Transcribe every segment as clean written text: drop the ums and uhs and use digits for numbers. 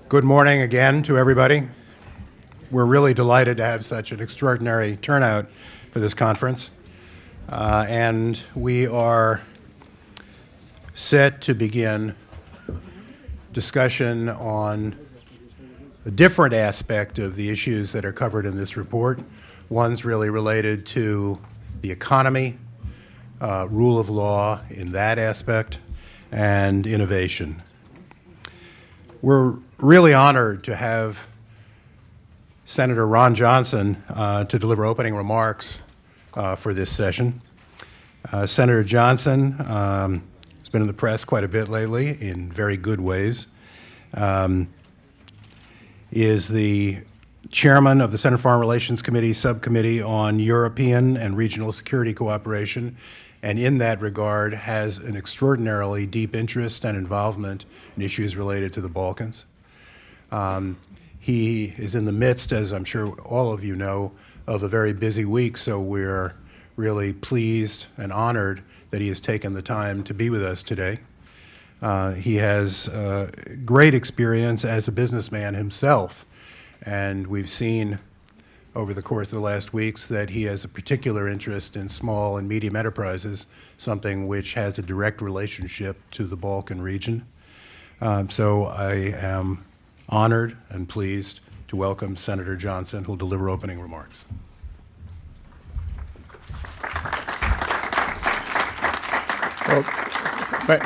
Good morning again to everybody. We're really delighted to have such an extraordinary turnout for this conference. And we are set to begin discussion on a different aspect of the issues that are covered in this report. One's really related to the economy, rule of law in that aspect, and innovation. We're really honored to have Senator Ron Johnson to deliver opening remarks for this session. Senator Johnson has been in the press quite a bit lately in very good ways. Is the chairman of the Senate Foreign Relations Committee Subcommittee on European and Regional Security Cooperation, and in that regard has an extraordinarily deep interest and involvement in issues related to the Balkans. He is in the midst, as I'm sure all of you know, of a very busy week, so we're really pleased and honored that he has taken the time to be with us today. He has great experience as a businessman himself, and we've seen over the course of the last weeks that he has a particular interest in small and medium enterprises, something which has a direct relationship to the Balkan region. So I am honored and pleased to welcome Senator Johnson, who will deliver opening remarks. Well,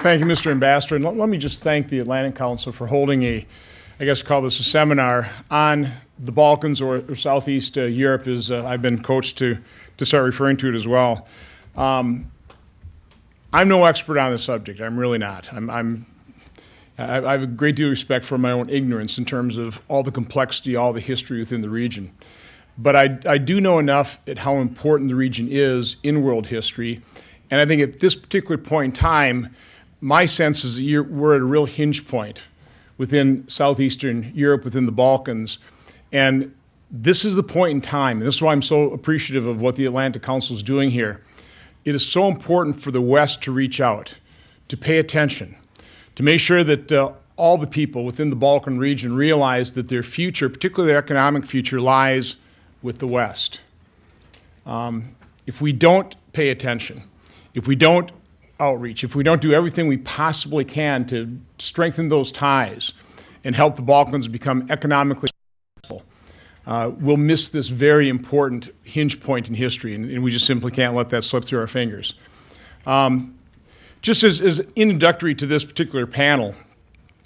thank you, Mr. Ambassador. And let me just thank the Atlantic Council for holding I guess call this a seminar on the Balkans or Southeast Europe, as I've been coached to start referring to it as well. I'm no expert on the subject. I'm really not. I have a great deal of respect for my own ignorance in terms of all the complexity, all the history within the region. But I do know enough at how important the region is in world history. And I think at this particular point in time, my sense is that we're at a real hinge point within Southeastern Europe, within the Balkans. And this is the point in time, and this is why I'm so appreciative of what the Atlantic Council is doing here. It is so important for the West to reach out, to pay attention, to make sure that all the people within the Balkan region realize that their future, particularly their economic future, lies with the West. If we don't pay attention, if we don't outreach, if we don't do everything we possibly can to strengthen those ties and help the Balkans become economically successful, we'll miss this very important hinge point in history, and we just simply can't let that slip through our fingers. Just as introductory to this particular panel,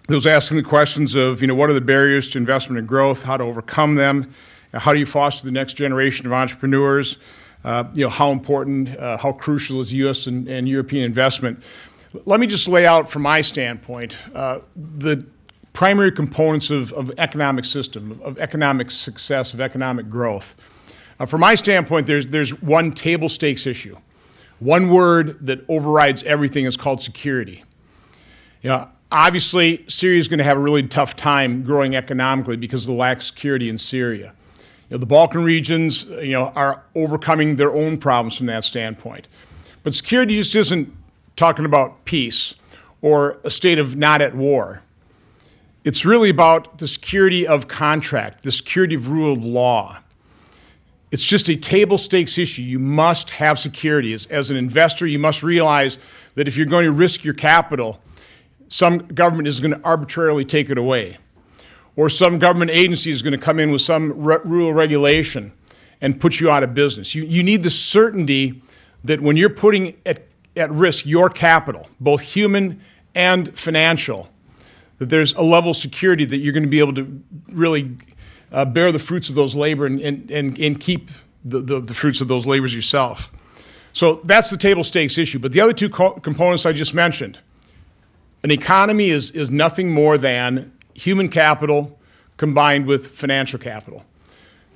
it was asking the questions of, what are the barriers to investment and growth, how to overcome them, how do you foster the next generation of entrepreneurs, how important, how crucial is U.S. and European investment. Let me just lay out from my standpoint the primary components of economic system, of economic success, of economic growth. From my standpoint, there's one table stakes issue. One word that overrides everything is called security. Obviously, Syria is going to have a really tough time growing economically because of the lack of security in Syria. The Balkan regions, are overcoming their own problems from that standpoint. But security just isn't talking about peace or a state of not at war. It's really about the security of contract, the security of rule of law. It's just a table stakes issue. You must have security. As an investor, you must realize that if you're going to risk your capital, some government is going to arbitrarily take it away. Or some government agency is going to come in with some rule or regulation and put you out of business. You need the certainty that when you're putting at risk your capital, both human and financial, that there's a level of security that you're going to be able to really bear the fruits of those labor and keep the fruits of those labors yourself. So that's the table stakes issue. But the other two components I just mentioned, an economy is nothing more than human capital combined with financial capital.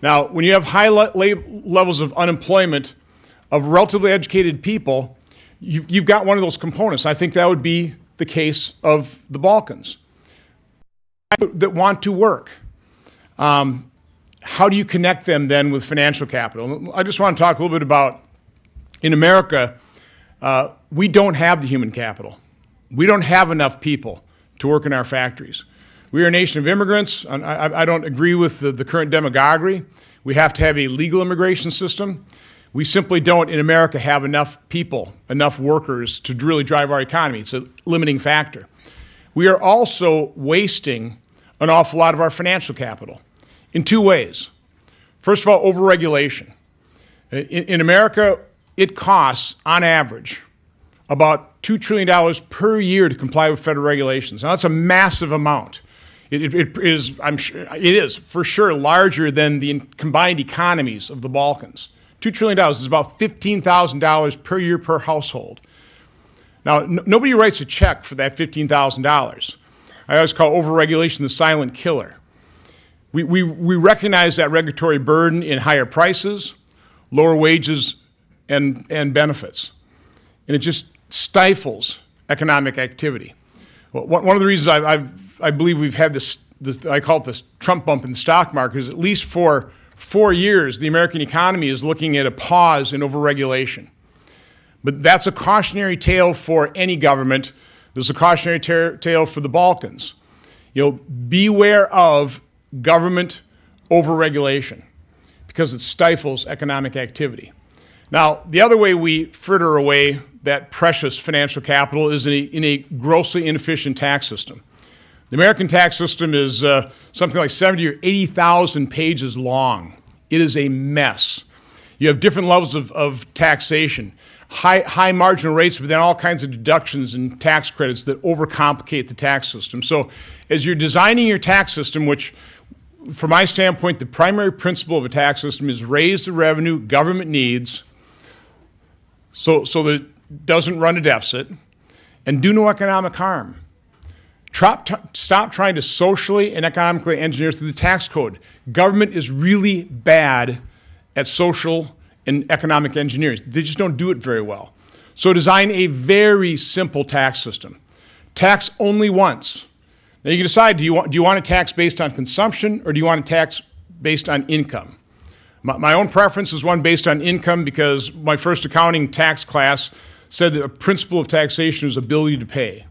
Now, when you have high levels of unemployment of relatively educated people, you've got one of those components. I think that would be the case of the Balkans that want to work. How do you connect them then with financial capital? I just want to talk a little bit about, in America, we don't have the human capital. We don't have enough people to work in our factories. We are a nation of immigrants. I don't agree with the current demagoguery. We have to have a legal immigration system. We simply don't, in America, have enough people, enough workers to really drive our economy. It's a limiting factor. We are also wasting an awful lot of our financial capital in two ways. First of all, overregulation. In America, it costs, on average, about $2 trillion per year to comply with federal regulations. Now, that's a massive amount. It is for sure larger than the combined economies of the Balkans. $2 trillion is about $15,000 per year per household. Now, nobody writes a check for that $15,000. I always call overregulation the silent killer. We recognize that regulatory burden in higher prices, lower wages, and benefits. And it just stifles economic activity. Well, one of the reasons I believe we've had this, I call it this Trump bump in the stock market, is at least for 4 years, the American economy is looking at a pause in overregulation. But that's a cautionary tale for any government. There's a cautionary tale for the Balkans. Beware of government overregulation because it stifles economic activity. Now, the other way we fritter away that precious financial capital is in a grossly inefficient tax system. The American tax system is something like 70 or 80,000 pages long. It is a mess. You have different levels of taxation, high marginal rates, but then all kinds of deductions and tax credits that overcomplicate the tax system. So as you're designing your tax system, which from my standpoint, the primary principle of a tax system is raise the revenue government needs so that it doesn't run a deficit and do no economic harm. Stop trying to socially and economically engineer through the tax code. Government is really bad at social and economic engineering. They just don't do it very well. So design a very simple tax system. Tax only once. Now you can decide, do you want a tax based on consumption or do you want a tax based on income? My own preference is one based on income because my first accounting tax class said that a principle of taxation is ability to pay.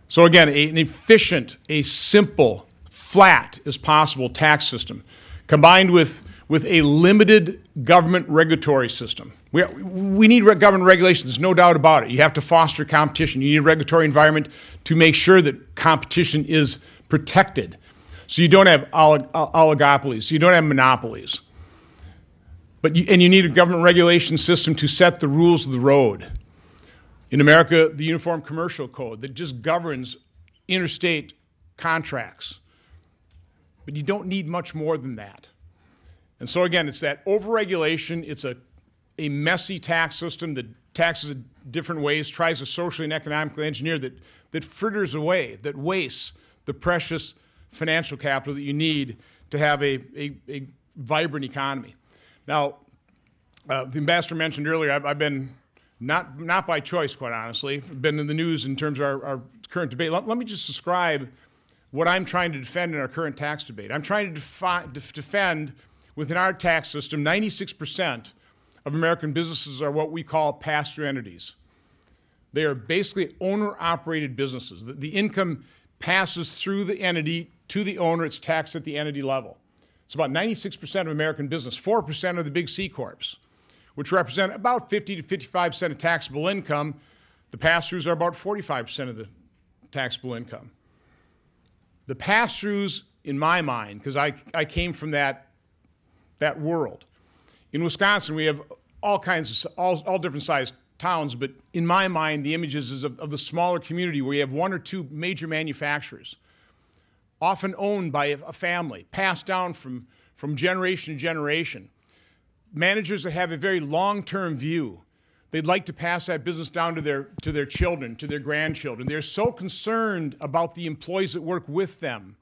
So again, an efficient, a simple, flat as possible tax system combined with a limited government regulatory system. We need government regulation, there's no doubt about it. You have to foster competition. You need a regulatory environment to make sure that competition is protected. So you don't have oligopolies, you don't have monopolies. And you need a government regulation system to set the rules of the road. In America, the Uniform Commercial Code that just governs interstate contracts. But you don't need much more than that. And so again, it's that overregulation, it's a messy tax system that taxes in different ways, tries to socially and economically engineer that fritters away, that wastes the precious financial capital that you need to have a vibrant economy. Now, the ambassador mentioned earlier, I've been, not by choice, quite honestly, been in the news in terms of our current debate. Let me just describe what I'm trying to defend in our current tax debate. I'm trying to defend within our tax system, 96% of American businesses are what we call pass-through entities. They are basically owner-operated businesses. The income passes through the entity to the owner. It's taxed at the entity level. It's about 96% of American business. 4% are the big C corps, which represent about 50 to 55% of taxable income. The pass-throughs are about 45% of the taxable income. The pass-throughs, in my mind, because I came from that world. In Wisconsin, we have all kinds of, all different sized towns, but in my mind, the images is of the smaller community where you have one or two major manufacturers, often owned by a family, passed down from generation to generation. Managers that have a very long-term view. They'd like to pass that business down to their children, to their grandchildren. They're so concerned about the employees that work with them.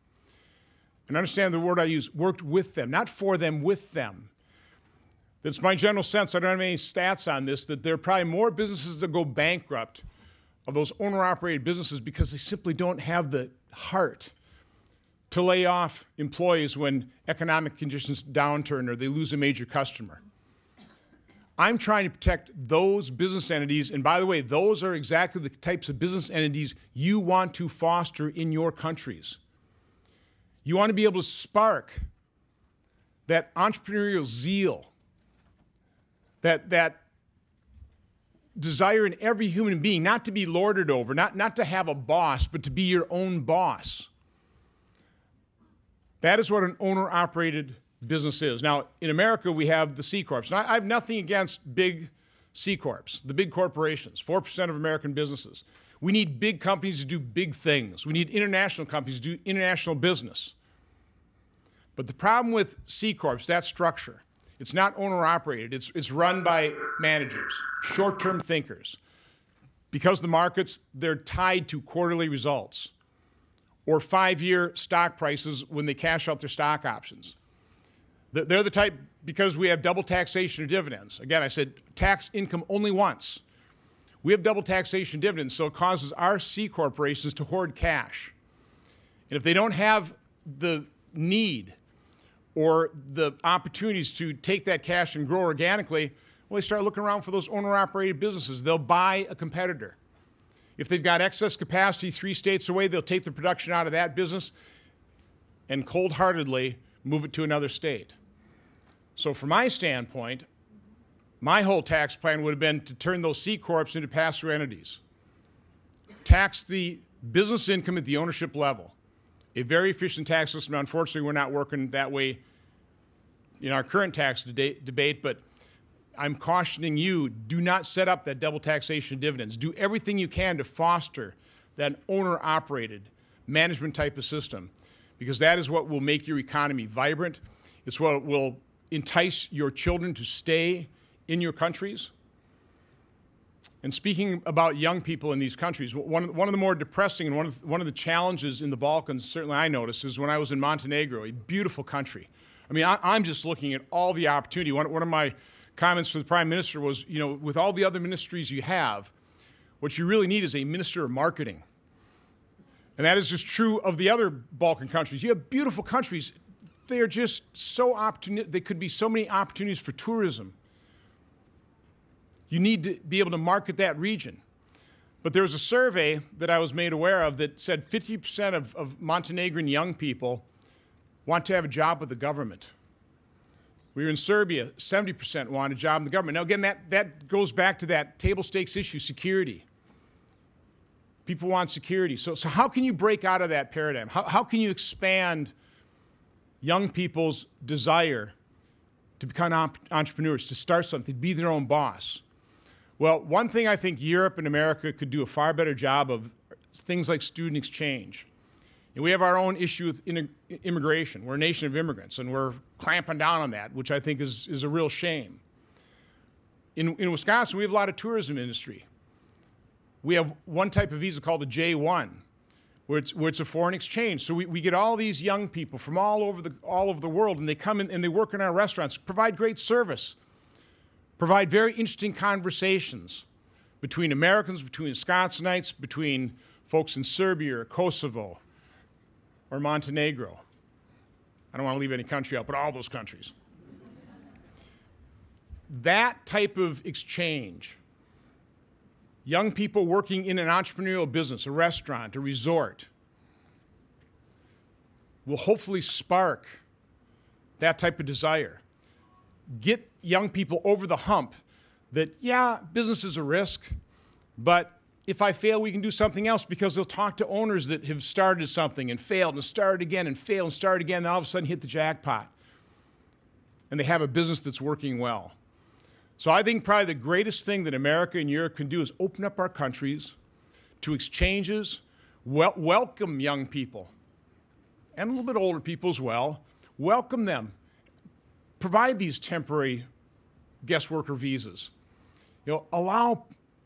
And understand the word I use, worked with them, not for them, with them. That's my general sense. I don't have any stats on this, that there are probably more businesses that go bankrupt of those owner-operated businesses because they simply don't have the heart to lay off employees when economic conditions downturn or they lose a major customer. I'm trying to protect those business entities, and by the way, those are exactly the types of business entities you want to foster in your countries. You want to be able to spark that entrepreneurial zeal, that desire in every human being, not to be lorded over, not to have a boss, but to be your own boss. That is what an owner-operated business is. Now, in America, we have the C Corps. Now, I have nothing against big C Corps, the big corporations, 4% of American businesses. We need big companies to do big things. We need international companies to do international business. But the problem with C Corps, that structure, it's not owner-operated. It's run by managers, short-term thinkers. Because the markets, they're tied to quarterly results or 5-year stock prices when they cash out their stock options. They're the type, because we have double taxation of dividends. Again, I said tax income only once. We have double taxation dividends, so it causes our C corporations to hoard cash. And if they don't have the need or the opportunities to take that cash and grow organically, well, they start looking around for those owner-operated businesses. They'll buy a competitor. If they've got excess capacity 3 states away, they'll take the production out of that business and cold-heartedly move it to another state. So from my standpoint, my whole tax plan would have been to turn those C Corps into pass-through entities. Tax the business income at the ownership level. A very efficient tax system. Unfortunately, we're not working that way in our current tax debate, but I'm cautioning you, do not set up that double taxation of dividends. Do everything you can to foster that owner-operated management type of system, because that is what will make your economy vibrant. It's what will entice your children to stay in your countries. And speaking about young people in these countries, one of the more depressing and one of the challenges in the Balkans, certainly I noticed, is when I was in Montenegro, a beautiful country. I mean, I'm just looking at all the opportunity. One of my comments to the Prime Minister was, you know, with all the other ministries you have, what you really need is a minister of marketing. And that is just true of the other Balkan countries. You have beautiful countries. They are just so opportunistic. There could be so many opportunities for tourism. You need to be able to market that region. But there was a survey that I was made aware of that said 50% of Montenegrin young people want to have a job with the government. We were in Serbia, 70% want a job in the government. Now again, that goes back to that table stakes issue, security. People want security. So how can you break out of that paradigm? How can you expand young people's desire to become entrepreneurs, to start something, to be their own boss? Well, one thing I think Europe and America could do a far better job of, things like student exchange. And we have our own issue with immigration. We're a nation of immigrants, and we're clamping down on that, which I think is a real shame. In Wisconsin, we have a lot of tourism industry. We have one type of visa called a J1, where it's a foreign exchange. So we get all these young people from all over the world, and they come in and they work in our restaurants, provide great service, provide very interesting conversations between Americans, between Wisconsinites, between folks in Serbia or Kosovo or Montenegro. I don't want to leave any country out, but all those countries. That type of exchange, young people working in an entrepreneurial business, a restaurant, a resort, will hopefully spark that type of desire. Get young people over the hump that, yeah, business is a risk, but if I fail, we can do something else, because they'll talk to owners that have started something and failed and started again and failed and started again, and all of a sudden hit the jackpot. And they have a business that's working well. So I think probably the greatest thing that America and Europe can do is open up our countries to exchanges, welcome young people, and a little bit older people as well. Welcome them. Provide these temporary guest worker visas. You know, allow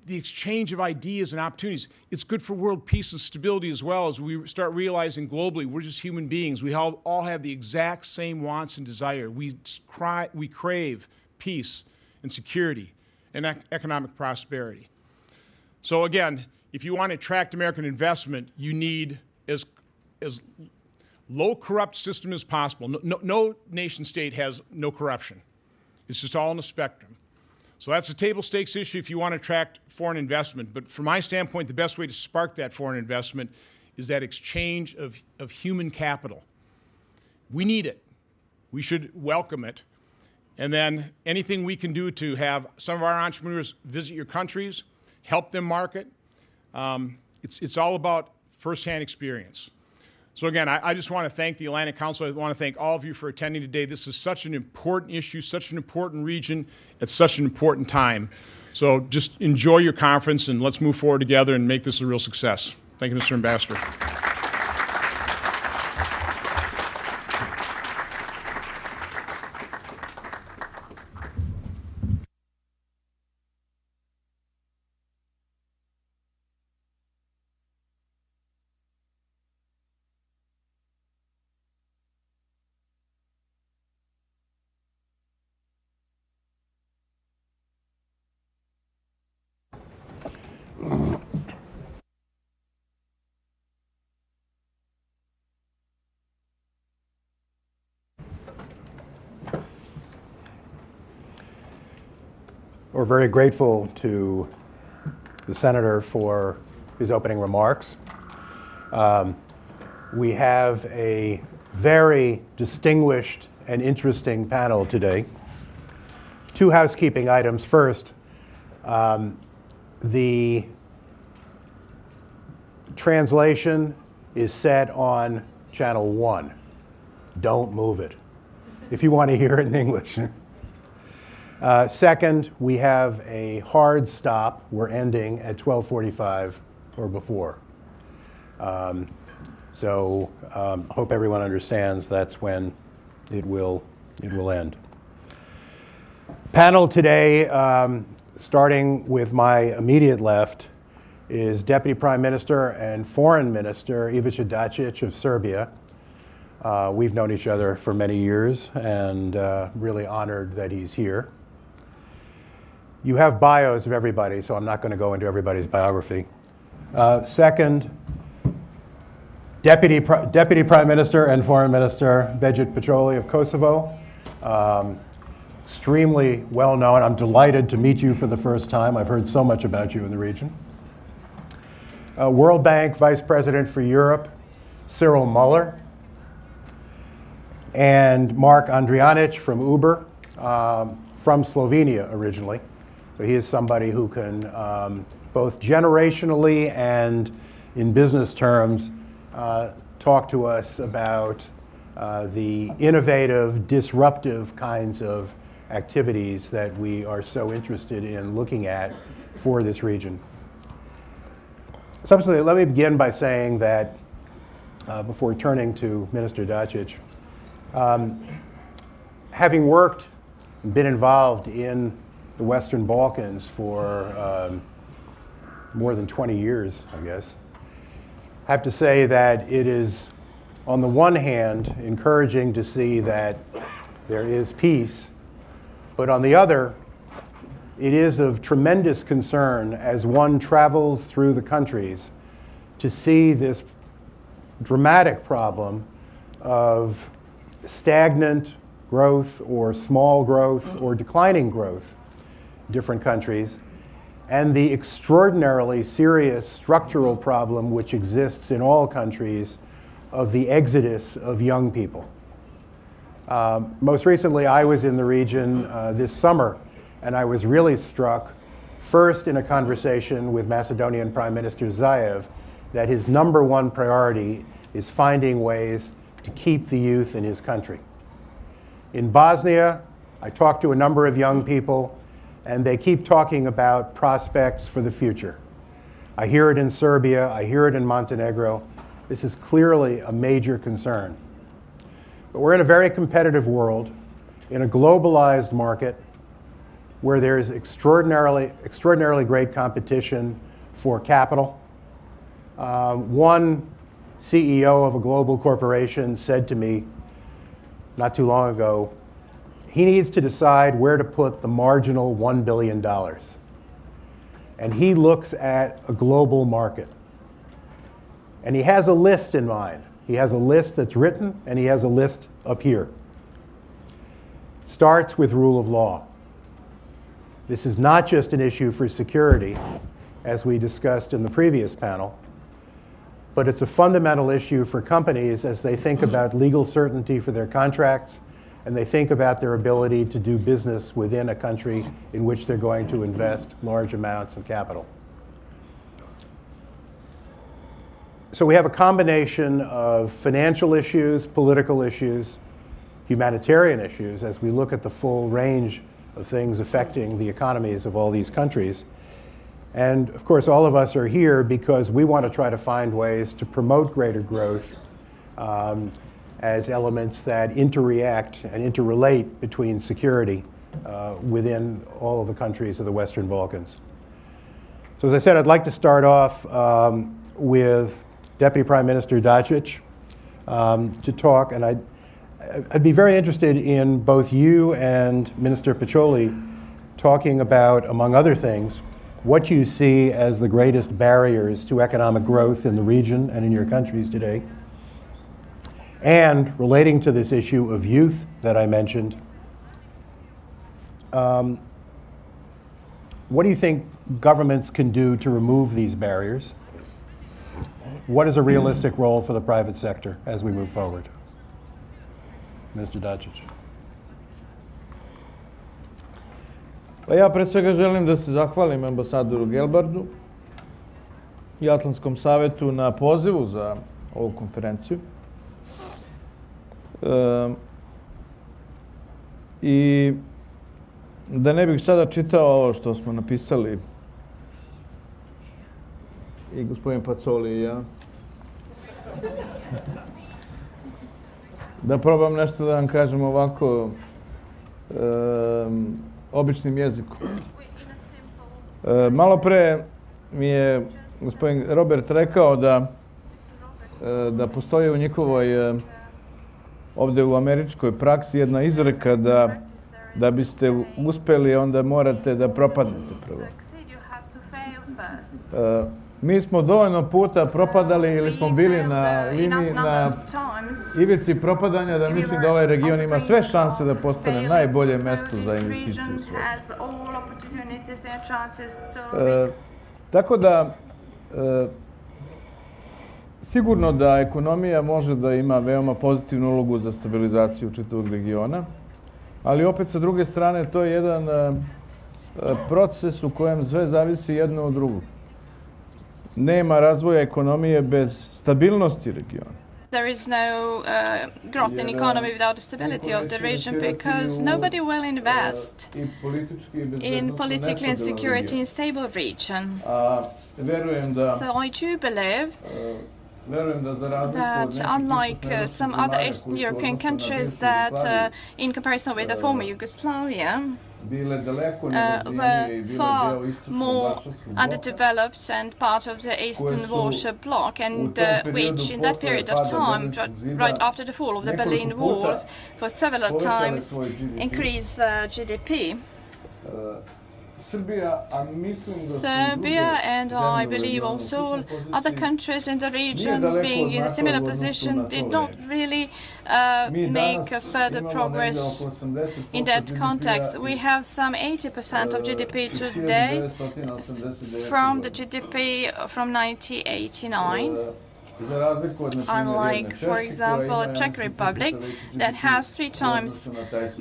the exchange of ideas and opportunities. It's good for world peace and stability, as well, as we start realizing globally we're just human beings. We all have the exact same wants and desire. We crave peace and security and economic prosperity. So again, if you want to attract American investment, you need as low corrupt system as possible. No nation state has no corruption. It's just all in the spectrum. So that's a table stakes issue if you want to attract foreign investment. But from my standpoint, the best way to spark that foreign investment is that exchange of human capital. We need it. We should welcome it. And then anything we can do to have some of our entrepreneurs visit your countries, help them market, it's all about firsthand experience. So again, I just want to thank the Atlantic Council. I want to thank all of you for attending today. This is such an important issue, such an important region, at such an important time. So just enjoy your conference and let's move forward together and make this a real success. Thank you, Mr. Ambassador. We're very grateful to the Senator for his opening remarks. We have a very distinguished and interesting panel today. Two housekeeping items. First, the translation is set on channel 1. Don't move it if you want to hear it in English. Second, we have a hard stop. We're ending at 12:45 or before. Hope everyone understands that's when it will end. Panel today, starting with my immediate left, is Deputy Prime Minister and Foreign Minister Ivica Dačić of Serbia. We've known each other for many years and really honored that he's here. You have bios of everybody, so I'm not going to go into everybody's biography. Second, Deputy Prime Minister and Foreign Minister Behgjet Pacolli of Kosovo. Extremely well known. I'm delighted to meet you for the first time. I've heard so much about you in the region. World Bank Vice President for Europe, Cyril Muller. And Mark Andrijanic from Uber, from Slovenia originally. So he is somebody who can, both generationally and in business terms, talk to us about the innovative, disruptive kinds of activities that we are so interested in looking at for this region. Subsequently, let me begin by saying that, before turning to Minister Dačić, having worked and been involved in the Western Balkans for more than 20 years, I guess, I have to say that it is, on the one hand, encouraging to see that there is peace, but on the other, it is of tremendous concern as one travels through the countries to see this dramatic problem of stagnant growth or small growth or declining growth in different countries, and the extraordinarily serious structural problem which exists in all countries of the exodus of young people. Most recently, I was in the region this summer, and I was really struck, first in a conversation with Macedonian Prime Minister Zaev, that his #1 priority is finding ways to keep the youth in his country. In Bosnia, I talked to a number of young people, and they keep talking about prospects for the future. I hear it in Serbia, I hear it in Montenegro. This is clearly a major concern. But we're in a very competitive world, in a globalized market, where there's extraordinarily great competition for capital. One CEO of a global corporation said to me not too long ago, he needs to decide where to put the marginal $1 billion. And he looks at a global market. And he has a list in mind. He has a list that's written, and he has a list up here. Starts with rule of law. This is not just an issue for security, as we discussed in the previous panel, but it's a fundamental issue for companies as they think about legal certainty for their contracts and they think about their ability to do business within a country in which they're going to invest large amounts of capital. So we have a combination of financial issues, political issues, humanitarian issues as we look at the full range of things affecting the economies of all these countries. And of course, all of us are here because we want to try to find ways to promote greater growth as elements that interact and interrelate between security within all of the countries of the Western Balkans. So as I said, I'd like to start off with Deputy Prime Minister Dačić to talk, and I'd be very interested in both you and Minister Pacolli talking about, among other things, what you see as the greatest barriers to economic growth in the region and in your countries today. And relating to this issue of youth that I mentioned, what do you think governments can do to remove these barriers? What is a realistic role for the private sector as we move forward? Mr. Dačić. Pa ja pre svega želim da se zahvalim ambasadoru Gelbardu i Atlantskom savetu na pozivu za ovu konferenciju. I da ne bih sada čitao ovo što smo napisali i gospodin Pacolli i ja, da probam nešto da vam kažem ovako običnim jezikom. Malo pre mi je gospodin Robert rekao da postoji u njihovoj ovdje u američkoj praksi jedna izreka da biste uspeli, onda morate da propadnete prvo. Mi smo dovoljno puta propadali ili smo bili na liniji, na ivici propadanja, da mislim da ovaj region ima sve šanse da postane najbolje mesto za investiciju u svijetu. Tako da, sigurno da ekonomija može da ima veoma pozitivnu ulogu za stabilizaciju čitavog regiona, ali opet sa druge strane to je jedan proces u kojem sve zavisi jedno od drugog. Nema razvoja ekonomije bez stabilnosti regiona. There is no growth in economy without the stability of the region because nobody will invest in politically and security unstable region. So I do believe that unlike some other Eastern European countries that in comparison with the former Yugoslavia, were far more underdeveloped and part of the Eastern Warsaw Bloc, and which in that period of time, right after the fall of the Berlin Wall, for several times increased the GDP. Serbia and I believe also other countries in the region being in a similar position did not really make further progress in that context. We have some 80% of GDP today from the GDP from 1989. Unlike, for example, Czech Republic that has 3 times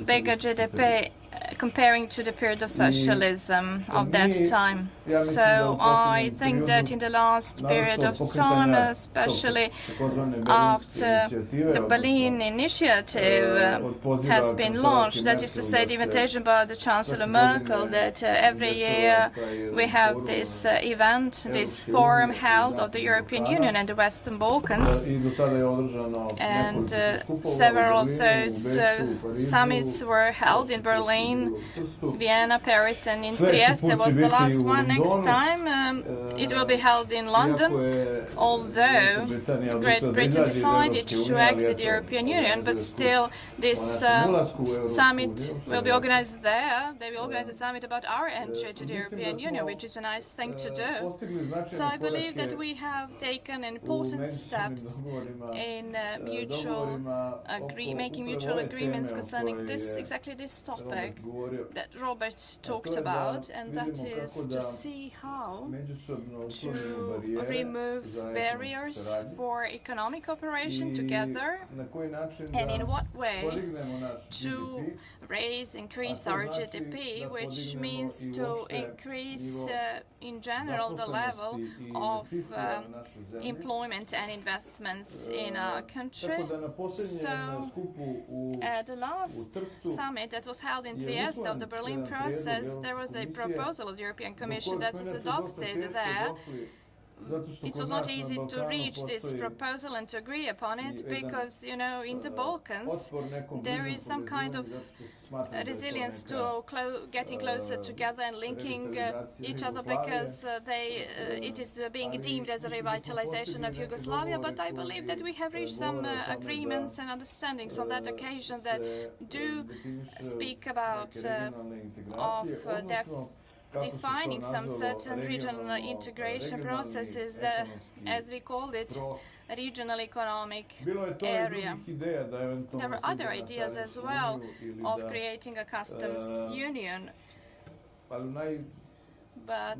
bigger GDP comparing to the period of socialism of that time. So I think that in the last period of time, especially after the Berlin Initiative has been launched, that is to say the invitation by the Chancellor Merkel that every year we have this event, this forum held of the European Union and the Western Balkans, and several of those summits were held in Berlin, Vienna, Paris, and in Trieste was the last one. Next time it will be held in London, although Great Britain decided to exit the European Union, but still this summit will be organized there. They will organize a summit about our entry to the European Union, which is a nice thing to do. So I believe that we have taken important steps in making mutual agreements concerning exactly this topic. topic that Robert talked about, and that is to see how to remove barriers for economic cooperation together, and in what way to increase our GDP, which means to increase in general the level of employment and investments in our country. So at the last summit that was held in Trieste of the Berlin process, there was a proposal of the European Commission that was adopted there. It was not easy to reach this proposal and to agree upon it because, you know, in the Balkans there is some kind of resilience to getting closer together and linking each other because it is being deemed as a revitalization of Yugoslavia. But I believe that we have reached some agreements and understandings on that occasion that do speak about defining some certain regional integration processes, that, as we called it, a regional economic area. There were other ideas as well of creating a customs union, but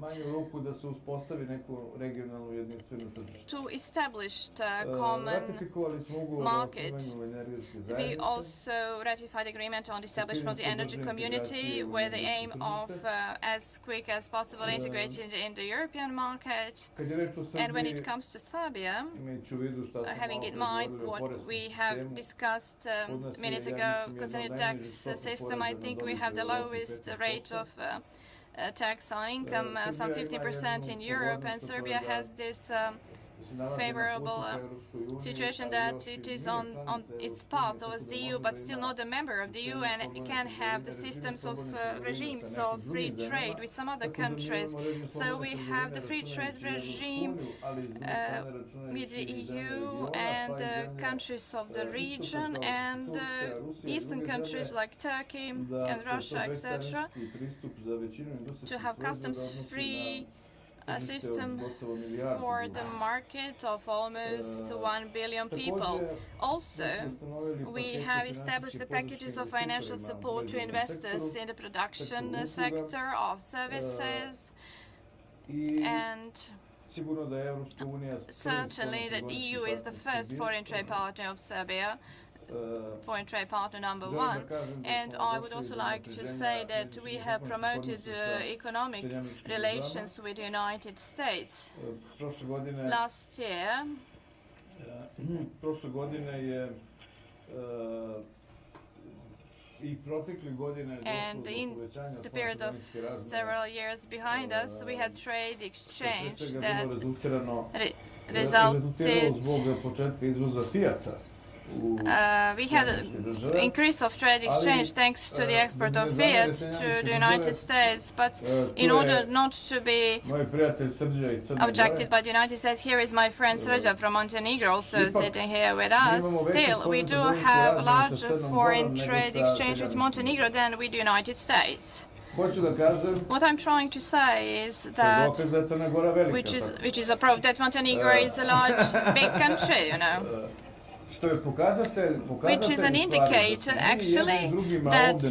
to establish the common market. We also ratified agreement on the establishment of the energy community with the aim of as quick as possible integrating in the European market. And when it comes to Serbia, having in mind what we have discussed minutes ago concerning the tax system, I think we have the lowest rate of tax on income, some 50% in Europe, and Serbia has this favorable situation that it is on its path towards the EU, but still not a member of the EU, and it can have the systems of regimes of free trade with some other countries. So we have the free trade regime with the EU and the countries of the region and eastern countries like Turkey and Russia, etc., to have customs-free system for the market of almost 1 billion people. Also, we have established the packages of financial support to investors in the production sector of services, and certainly the EU is the first foreign trade partner of Serbia, foreign trade partner number one. And I would also like to say that we have promoted economic relations with the United States. Last year, and in the period of several years behind us, we had trade exchange that resulted. We had an increase of trade exchange thanks to the export of Fiat to the United States, but in order not to be objected by the United States, here is my friend Srđa from Montenegro also sitting here with us. Still, we do have larger foreign trade exchange with Montenegro than with the United States. What I'm trying to say is that, which is a proof that Montenegro is a large, big country, you know. Which is an indicator, actually, that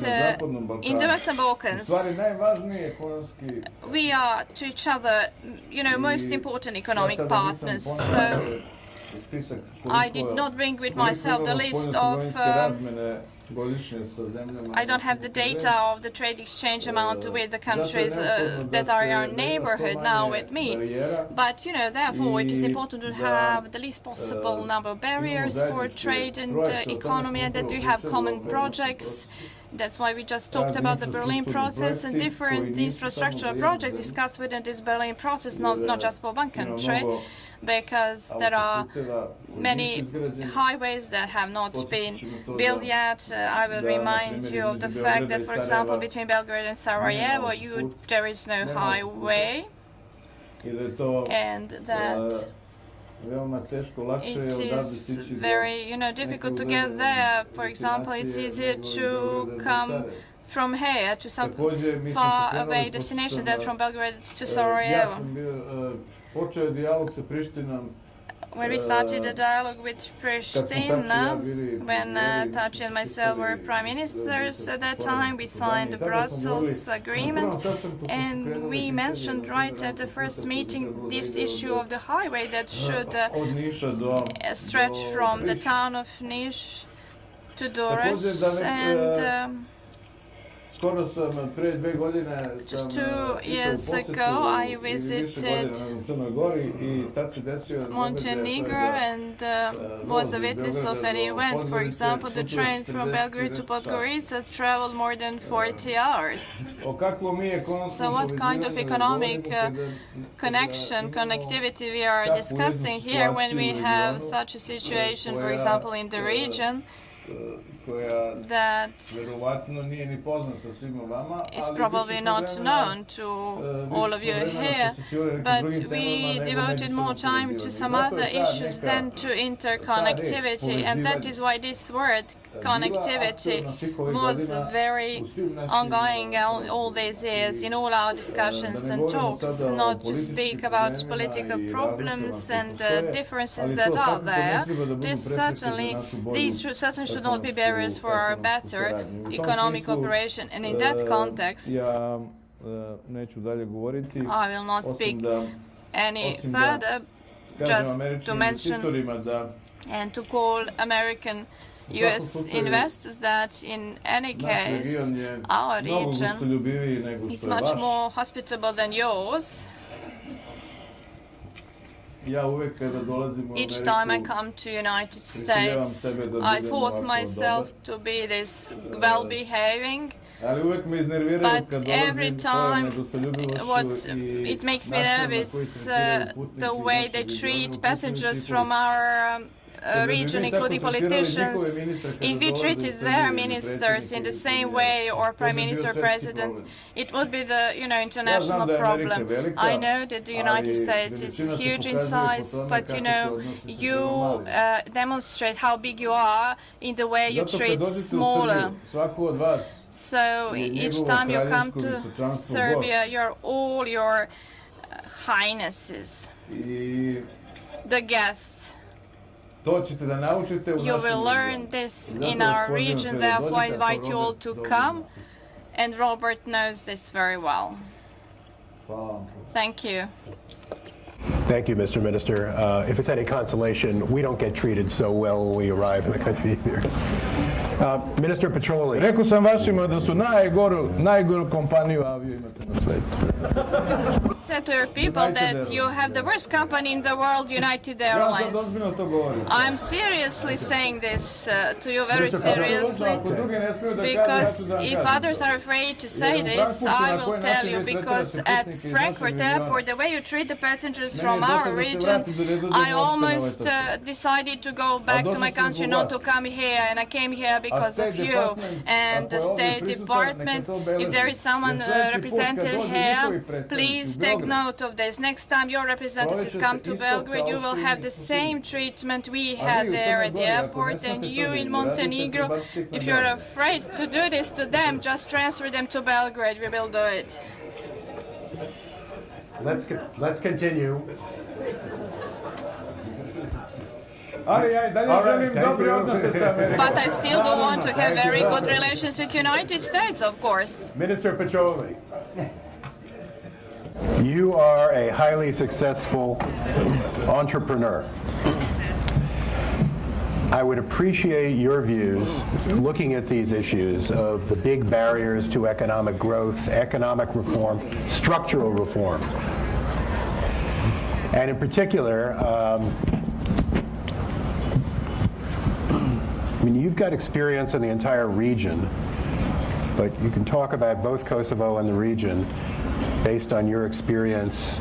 in the Western Balkans, we are to each other, you know, most important economic partners. So I did not bring with myself the list of I don't have the data of the trade exchange amount with the countries that are in our neighborhood now with me. But, you know, therefore it is important to have the least possible number of barriers for trade and economy, and that we have common projects. That's why we just talked about the Berlin process and different infrastructural projects discussed within this Berlin process, not just for one country, because there are many highways that have not been built yet. I will remind you of the fact that, for example, between Belgrade and Sarajevo, there is no highway, and that it is very, you know, difficult to get there. For example, it's easier to come from here to some far away destination than from Belgrade to Sarajevo. When we started the dialogue with Pristina, when Dačić and myself were prime ministers at that time. We signed the Brussels agreement, and we mentioned right at the first meeting this issue of the highway that should stretch from the town of Niš to Doris, and just 2 years ago I visited Montenegro and was a witness of an event. For example, the train from Belgrade to Podgorica traveled more than 40 hours. So what kind of economic connectivity we are discussing here when we have such a situation, for example, in the region, that is probably not known to all of you here, but we devoted more time to some other issues than to interconnectivity, and that is why this word connectivity was very ongoing all these years in all our discussions and talks, not to speak about political problems and differences that are there. These certainly should not be barriers for our better economic cooperation, and in that context I will not speak any further, just to mention and to call American US investors that in any case our region is much more hospitable than yours. Each time I come to United States, I force myself to be this well-behaving, but every time it makes me nervous the way they treat passengers from our region, including politicians. If we treated their ministers in the same way, or prime minister, president, it would be the international problem. I know that the United States is huge in size, but you demonstrate how big you are in the way you treat smaller. So each time you come to Serbia, you're all your highnesses, the guests. You will learn this in our region, therefore I invite you all to come, and Robert knows this very well. Thank you. Thank you, Mr. Minister. If it's any consolation, we don't get treated so well when we arrive in the country either. Minister Pacolli. Rekao sam vašima da su najgoru kompaniju avio imate na svetu. Said to your people that you have the worst company in the world, United Airlines. I'm seriously saying this to you, very seriously, because if others are afraid to say this, I will tell you, because at Frankfurt Airport, the way you treat the passengers from our region, I almost decided to go back to my country, not to come here, and I came here because of you. And the State Department, if there is someone represented here, please take note of this. Next time your representatives come to Belgrade, you will have the same treatment we had there at the airport. And you in Montenegro, if you're afraid to do this to them, just transfer them to Belgrade. We will do it. Let's continue. But I still do want to have very good relations with United States, of course. Minister Pacolli, you are a highly successful entrepreneur. I would appreciate your views looking at these issues of the big barriers to economic growth, economic reform, structural reform. And in particular, I mean, you've got experience in the entire region, but you can talk about both Kosovo and the region based on your experience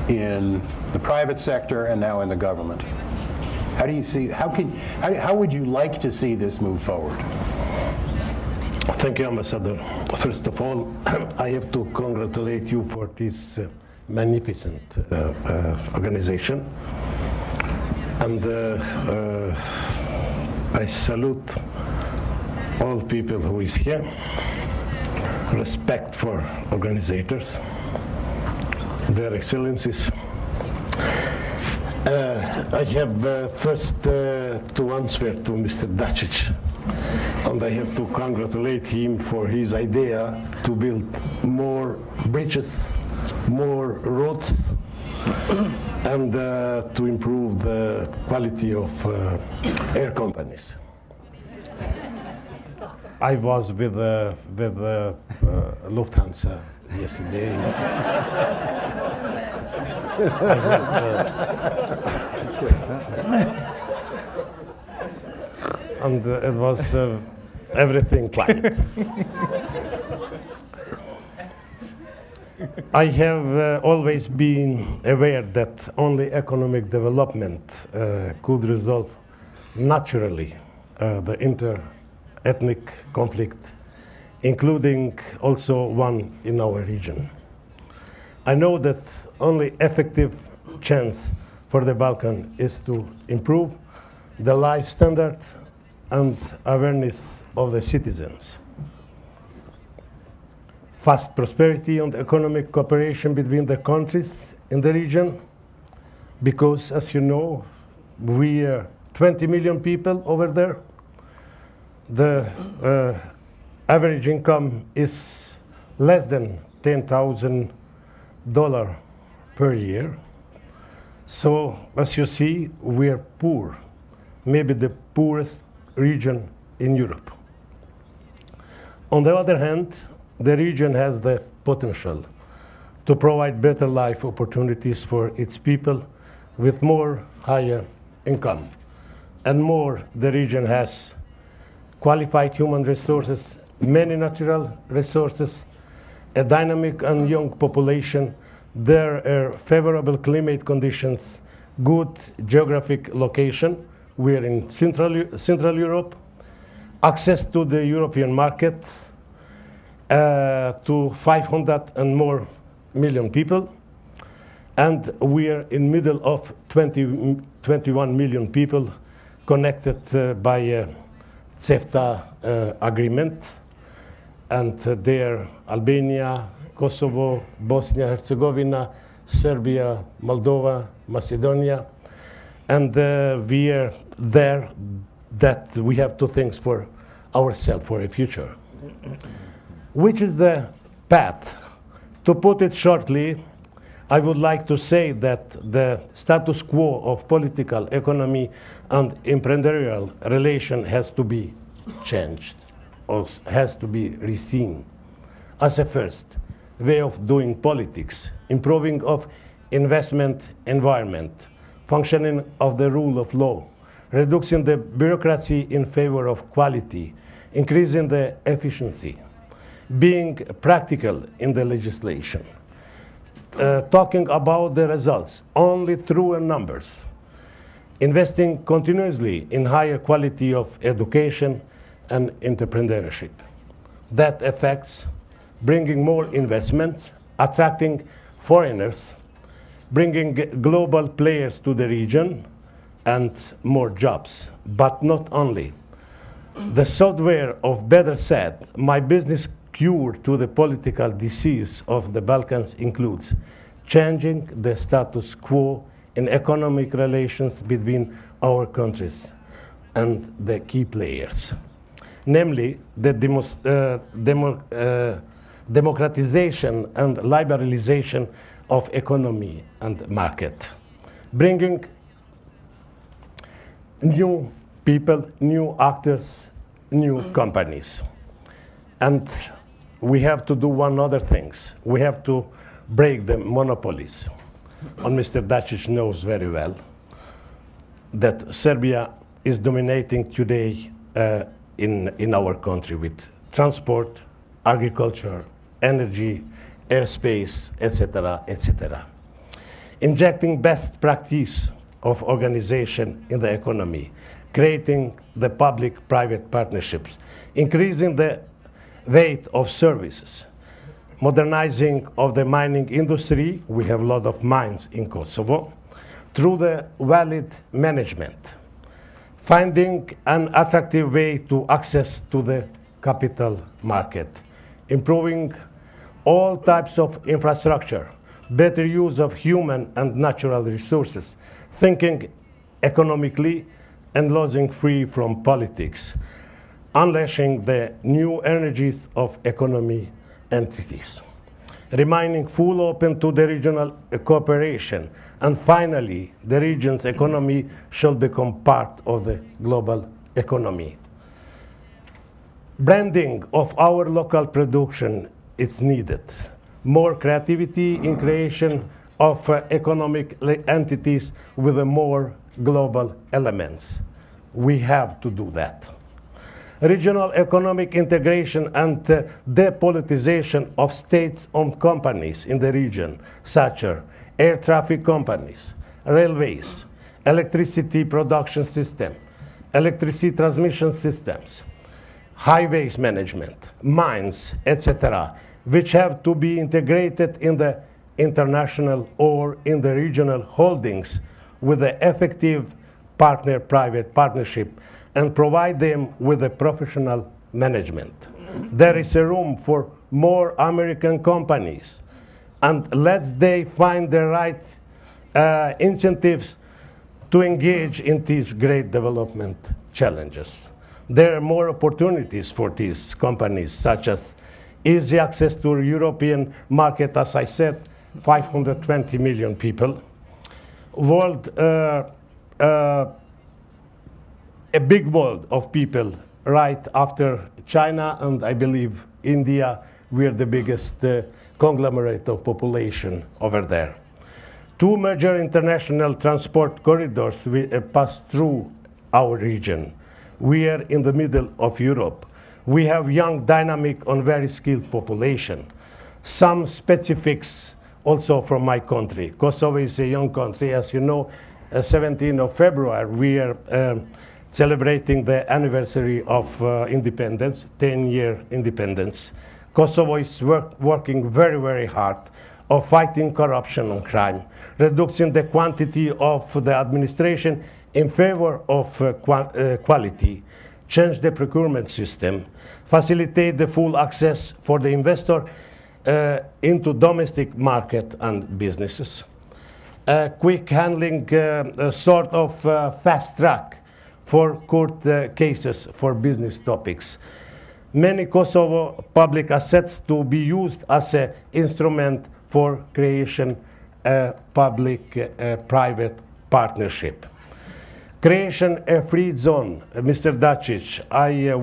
in the private sector and now in the government. How do you see, how would you like to see this move forward? Thank you, Ambassador. First of all, I have to congratulate you for this magnificent organization. And I salute all people who is here. Respect for organizers, their excellencies. I have first to answer to Mr. Dačić, and I have to congratulate him for his idea to build more bridges, more roads, and to improve the quality of air companies. I was with Lufthansa yesterday. And it was everything climate. I have always been aware that only economic development could resolve naturally the inter-ethnic conflict, including also one in our region. I know that only effective chance for the Balkan is to improve the life standard and awareness of the citizens. Fast prosperity and economic cooperation between the countries in the region, because as you know, we are 20 million people over there. The average income is less than $10,000 per year. So as you see, we are poor, maybe the poorest region in Europe. On the other hand, the region has the potential to provide better life opportunities for its people with more higher income. And more, the region has qualified human resources, many natural resources, a dynamic and young population. There are favorable climate conditions, good geographic location. We are in Central Europe, access to the European market, to 500 and more million people, and we are in middle of 21 million people connected by a CEFTA agreement, and there Albania, Kosovo, Bosnia-Herzegovina, Serbia, Moldova, Macedonia, and we are there that we have two things for ourselves for a future. Which is the path? To put it shortly, I would like to say that the status quo of political, economy, and entrepreneurial relation has to be changed, or has to be reseen as a first way of doing politics, improving of investment environment, functioning of the rule of law, reducing the bureaucracy in favor of quality, increasing the efficiency, being practical in the legislation, talking about the results only through numbers, investing continuously in higher quality of education and entrepreneurship. That affects bringing more investments, attracting foreigners, bringing global players to the region, and more jobs. But not only. The software of better said, my business cure to the political disease of the Balkans includes changing the status quo in economic relations between our countries and the key players, namely the democratization and liberalization of economy and market, bringing new people, new actors, new companies. And we have to do one other thing. We have to break the monopolies. And Mr. Dačić knows very well that Serbia is dominating today in our country with transport, agriculture, energy, airspace, etc., etc. Injecting best practice of organization in the economy, creating the public-private partnerships, increasing the weight of services, modernizing of the mining industry. We have a lot of mines in Kosovo, through the valid management, finding an attractive way to access to the capital market, improving all types of infrastructure, better use of human and natural resources, thinking economically and losing free from politics, unleashing the new energies of economy entities, remaining full open to the regional cooperation, and finally, the region's economy shall become part of the global economy. Branding of our local production is needed. More creativity in creation of economic entities with more global elements. We have to do that. Regional economic integration and depolitization of state-owned companies in the region, such as air traffic companies, railways, electricity production system, electricity transmission systems, highways management, mines, etc., which have to be integrated in the international or in the regional holdings with the effective partner-private partnership and provide them with a professional management. There is a room for more American companies, and let's they find the right incentives to engage in these great development challenges. There are more opportunities for these companies, such as easy access to European market, as I said, 520 million people. World, a big world of people right after China and I believe India. We are the biggest conglomerate of population over there. Two major international transport corridors pass through our region. We are in the middle of Europe. We have young, dynamic, and very skilled population. Some specifics also from my country. Kosovo is a young country. As you know, 17th of February, we are celebrating the anniversary of independence, 10-year independence. Kosovo is working very, very hard of fighting corruption and crime, reducing the quantity of the administration in favor of quality, change the procurement system, facilitate the full access for the investor into domestic market and businesses. Quick handling, sort of fast track for court cases for business topics. Many Kosovo public assets to be used as an instrument for creation public-private partnership. Creation a free zone. Mr. Dačić,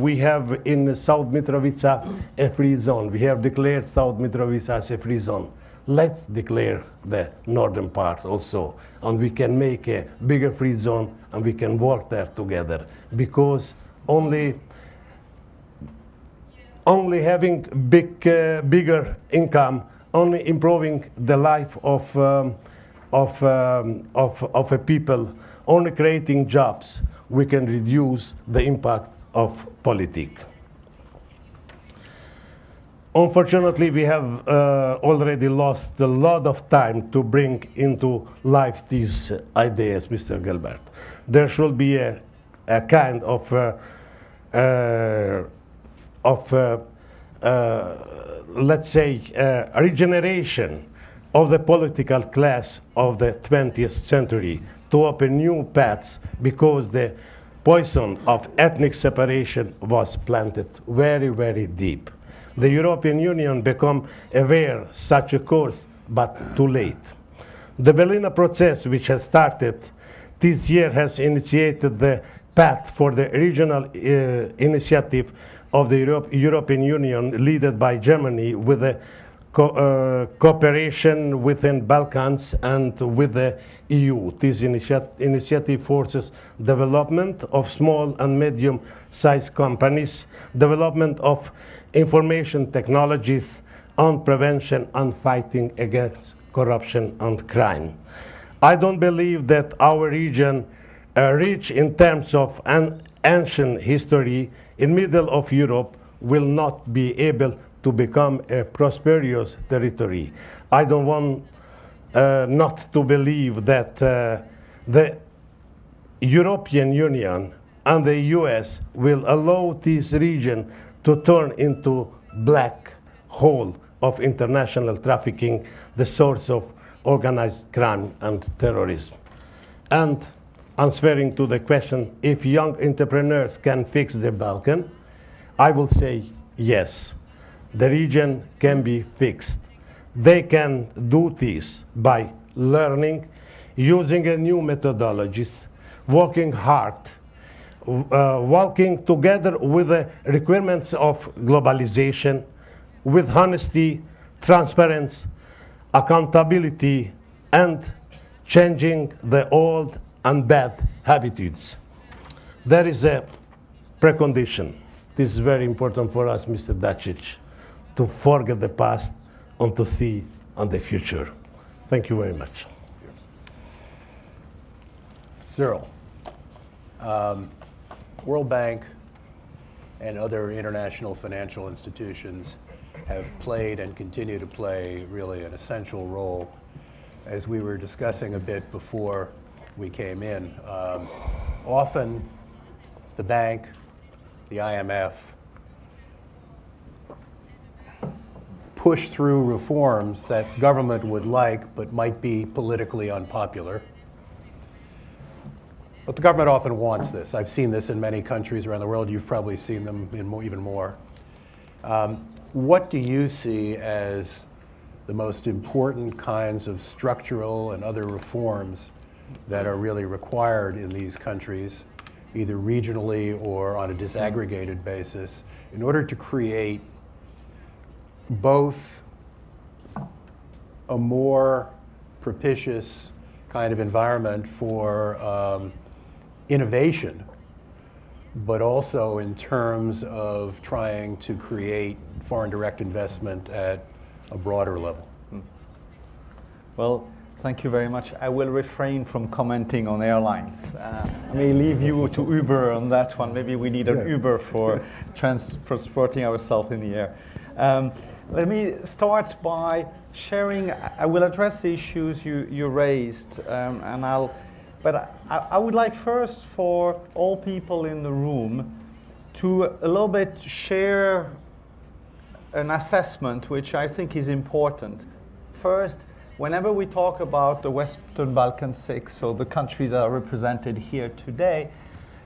we have in South Mitrovica a free zone. We have declared South Mitrovica as a free zone. Let's declare the northern part also, and we can make a bigger free zone and we can work there together, because only having bigger income, only improving the life of a people, only creating jobs, we can reduce the impact of politics. Unfortunately, we have already lost a lot of time to bring into life these ideas, Mr. Gelbard. There should be a kind of let's say, regeneration of the political class of the 20th century to open new paths, because the poison of ethnic separation was planted very, very deep. The European Union became aware such a course, but too late. The Berlin process, which has started this year, has initiated the path for the regional initiative of the European Union, led by Germany, with the cooperation within Balkans and with the EU. This initiative forces development of small and medium-sized companies, development of information technologies, on prevention and fighting against corruption and crime. I don't believe that our region, rich in terms of an ancient history in middle of Europe, will not be able to become a prosperous territory. I don't want not to believe that the European Union and the US will allow this region to turn into black hole of international trafficking, the source of organized crime and terrorism. And answering to the question, if young entrepreneurs can fix the Balkan, I will say yes. The region can be fixed. They can do this by learning, using new methodologies, working hard, working together with the requirements of globalization, with honesty, transparency, accountability, and changing the old and bad habits. There is a precondition. This is very important for us, Mr. Dačić, to forget the past and to see on the future. Thank you very much. Cyril, World Bank and other international financial institutions have played and continue to play really an essential role. As we were discussing a bit before we came in, often the bank, the IMF, push through reforms that government would like but might be politically unpopular. But the government often wants this. I've seen this in many countries around the world. You've probably seen them in even more. What do you see as the most important kinds of structural and other reforms that are really required in these countries, either regionally or on a disaggregated basis, in order to create both a more propitious kind of environment for innovation, but also in terms of trying to create foreign direct investment at a broader level? Well, thank you very much. I will refrain from commenting on airlines. I may leave you to Uber on that one. Maybe we need an Uber for transporting ourselves in the air. Let me start by sharing. I will address the issues you raised, but I would like first for all people in the room to a little bit share an assessment which I think is important. First, whenever we talk about the Western Balkan 6, so the countries that are represented here today,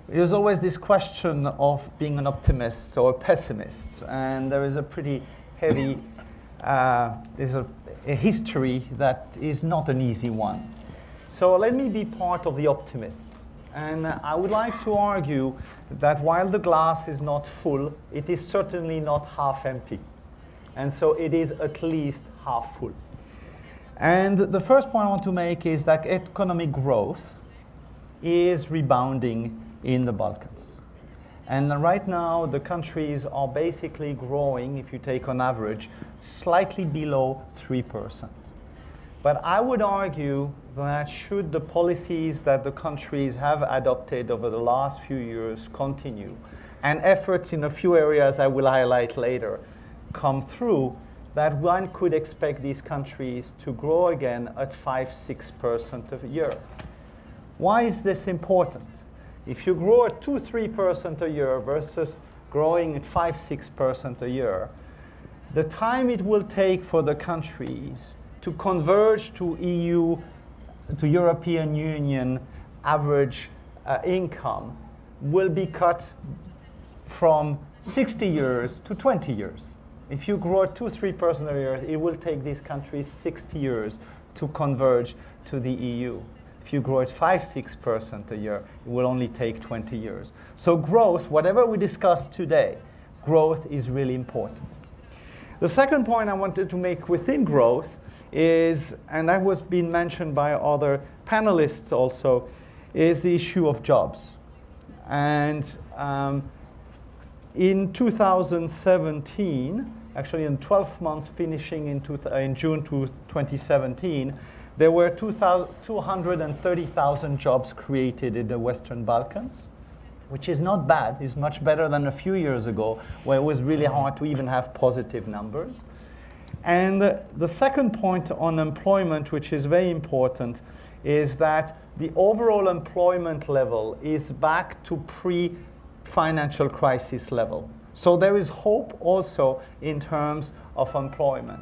there's always this question of being an optimist or a pessimist, and there is a pretty heavy, there's a history that is not an easy one. So let me be part of the optimists. And I would like to argue that while the glass is not full, it is certainly not half empty. And so it is at least half full. And the first point I want to make is that economic growth is rebounding in the Balkans. And right now, the countries are basically growing, if you take on average, slightly below 3%. But I would argue that should the policies that the countries have adopted over the last few years continue, and efforts in a few areas I will highlight later come through, that one could expect these countries to grow again at 5-6% a year. Why is this important? If you grow at 2-3% a year versus growing at 5-6% a year, the time it will take for the countries to converge to European Union average income will be cut from 60 years to 20 years. If you grow at 2-3% a year, it will take these countries 60 years to converge to the EU. If you grow at 5-6% a year, it will only take 20 years. So growth, whatever we discussed today, growth is really important. The second point I wanted to make within growth is, and that was being mentioned by other panelists also, is the issue of jobs. And in 2017, actually in 12 months finishing in June 2017, there were 230,000 jobs created in the Western Balkans, which is not bad. It's much better than a few years ago, where it was really hard to even have positive numbers. And the second point on employment, which is very important, is that the overall employment level is back to pre-financial crisis level. So there is hope also in terms of employment.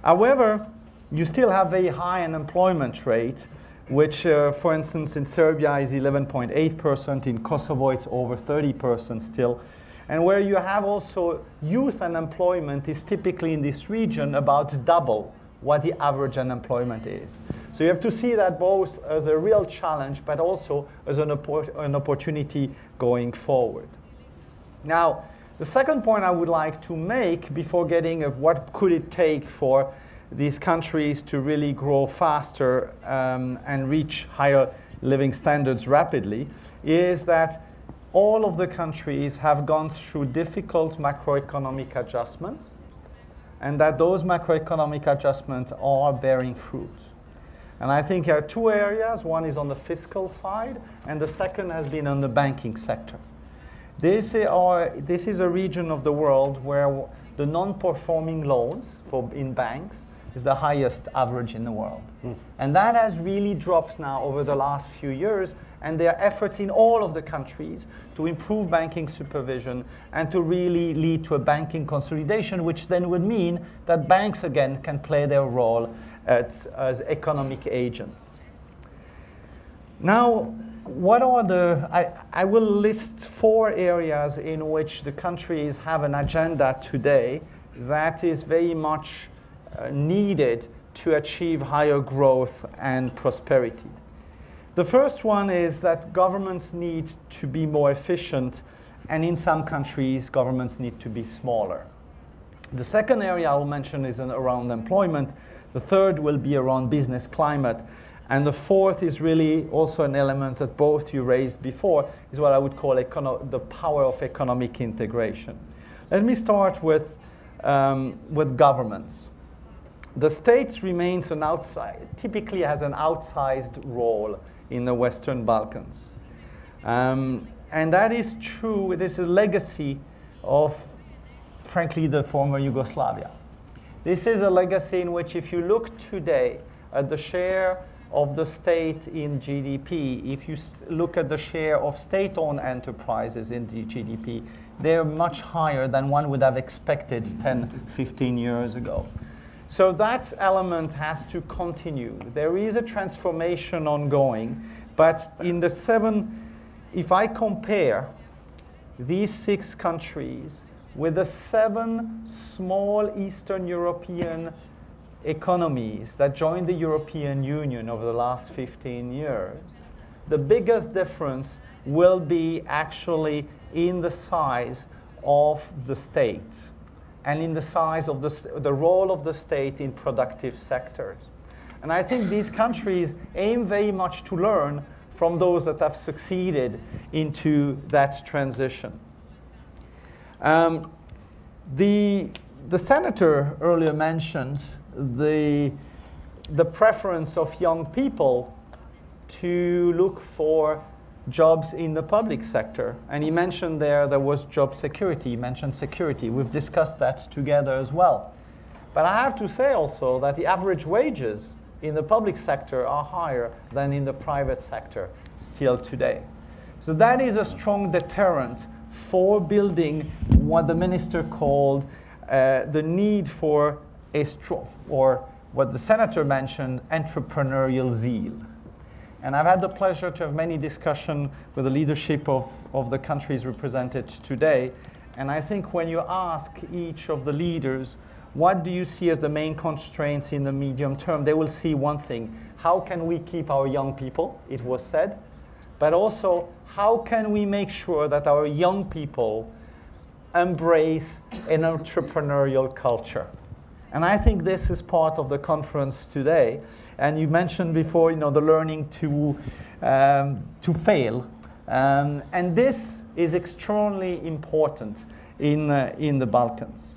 However, you still have very high unemployment rate, which, for instance, in Serbia is 11.8%, in Kosovo it's over 30% still, and where you have also youth unemployment is typically in this region about double what the average unemployment is. So you have to see that both as a real challenge, but also as an opportunity going forward. Now, the second point I would like to make before getting at what could it take for these countries to really grow faster and reach higher living standards rapidly is that all of the countries have gone through difficult macroeconomic adjustments, and that those macroeconomic adjustments are bearing fruit. And I think there are two areas. One is on the fiscal side, and the second has been on the banking sector. This is a region of the world where the non-performing loans in banks is the highest average in the world. And that has really dropped now over the last few years, and there are efforts in all of the countries to improve banking supervision and to really lead to a banking consolidation, which then would mean that banks again can play their role as economic agents. Now, what are I will list 4 areas in which the countries have an agenda today that is very much needed to achieve higher growth and prosperity. The first one is that governments need to be more efficient, and in some countries, governments need to be smaller. The second area I will mention is around employment. The third will be around business climate. And the fourth is really also an element that both you raised before, is what I would call the power of economic integration. Let me start with governments. The state remains typically has an outsized role in the Western Balkans. And that is true. This is a legacy of, frankly, the former Yugoslavia. This is a legacy in which, if you look today at the share of the state in GDP, if you look at the share of state-owned enterprises in the GDP, they're much higher than one would have expected 10, 15 years ago. So that element has to continue. There is a transformation ongoing, but if I compare these 6 countries with the 7 small Eastern European economies that joined the European Union over the last 15 years, the biggest difference will be actually in the size of the state and in the size of the role of the state in productive sectors. And I think these countries aim very much to learn from those that have succeeded into that transition. The senator earlier mentioned the preference of young people to look for jobs in the public sector. And he mentioned there was job security. He mentioned security. We've discussed that together as well. But I have to say also that the average wages in the public sector are higher than in the private sector still today. So that is a strong deterrent for building what the minister called the need for a strong, or what the senator mentioned, entrepreneurial zeal. And I've had the pleasure to have many discussions with the leadership of the countries represented today. And I think when you ask each of the leaders, what do you see as the main constraints in the medium term, they will see one thing: how can we keep our young people, it was said, but also how can we make sure that our young people embrace an entrepreneurial culture. And I think this is part of the conference today. And you mentioned before, the learning to fail, and this is extremely important in the Balkans.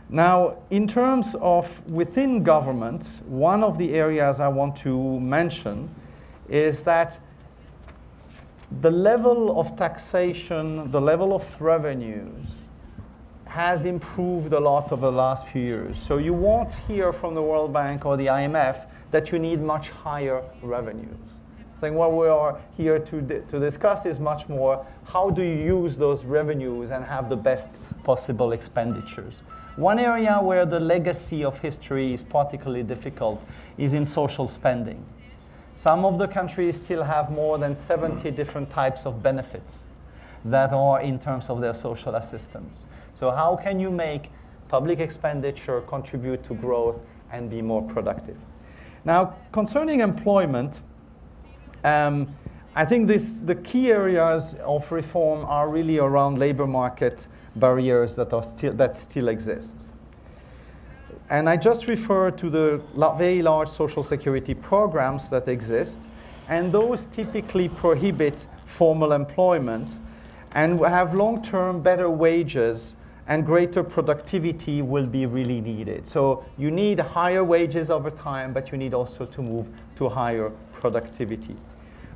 Now, in terms of within government, one of the areas I want to mention is that the level of taxation, the level of revenues has improved a lot over the last few years. So you won't hear from the World Bank or the IMF that you need much higher revenues. I think what we are here to discuss is much more how do you use those revenues and have the best possible expenditures. One area where the legacy of history is particularly difficult is in social spending. Some of the countries still have more than 70 different types of benefits that are in terms of their social assistance. So how can you make public expenditure contribute to growth and be more productive? Now, concerning employment, I think the key areas of reform are really around labor market barriers that still exist. And I just refer to the very large social security programs that exist, and those typically prohibit formal employment and have long-term better wages, and greater productivity will be really needed. So you need higher wages over time, but you need also to move to higher productivity.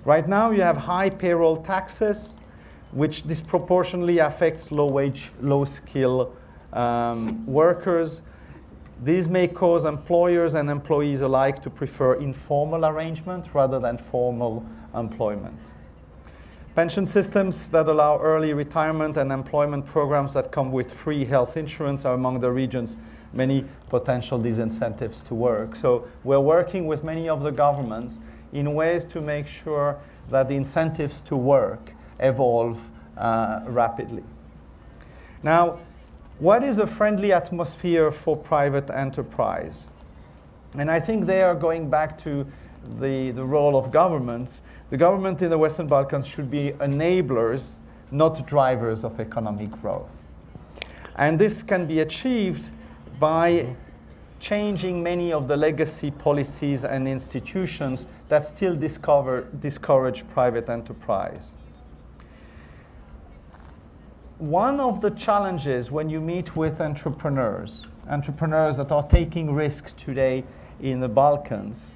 Right now you have high payroll taxes, which disproportionately affects low-wage, low-skill workers. These may cause employers and employees alike to prefer informal arrangement rather than formal employment. Pension systems that allow early retirement and employment programs that come with free health insurance are among the region's many potential disincentives to work. So we're working with many of the governments in ways to make sure that the incentives to work evolve rapidly. Now, what is a friendly atmosphere for private enterprise? And I think they are going back to the role of governments. The government in the Western Balkans should be enablers, not drivers of economic growth. And this can be achieved by changing many of the legacy policies and institutions that still discourage private enterprise. One of the challenges when you meet with entrepreneurs that are taking risks today in the Balkans,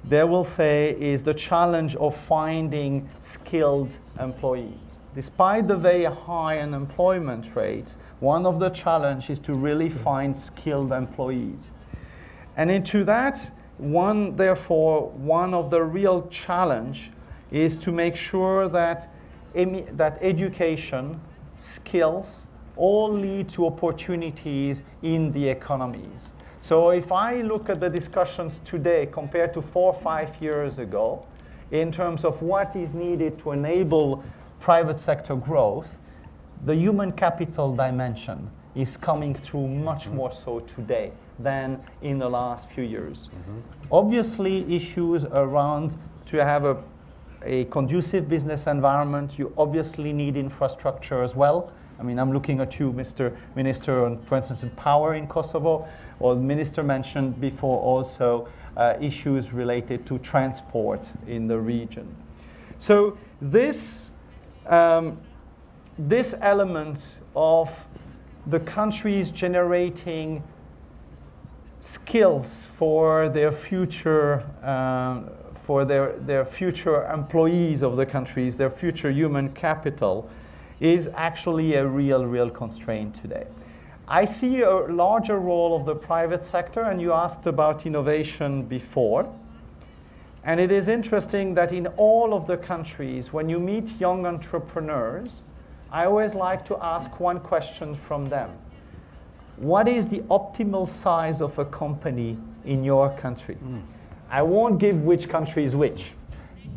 they will say is the challenge of finding skilled employees. Despite the very high unemployment rates, one of the challenges is to really find skilled employees. And into that, therefore, one of the real challenge is to make sure that education, skills, all lead to opportunities in the economies. So if I look at the discussions today compared to 4 or 5 years ago, in terms of what is needed to enable private sector growth, the human capital dimension is coming through much more so today than in the last few years. Obviously, issues around to have a conducive business environment, you obviously need infrastructure as well. I mean, I'm looking at you, Mr. Minister, on, for instance, in power in Kosovo, or the Minister mentioned before also issues related to transport in the region. So this element of the countries generating skills for their future their future employees of the countries, their future human capital, is actually a real constraint today. I see a larger role of the private sector, and you asked about innovation before. And it is interesting that in all of the countries, when you meet young entrepreneurs, I always like to ask one question from them. What is the optimal size of a company in your country? I won't give which country is which,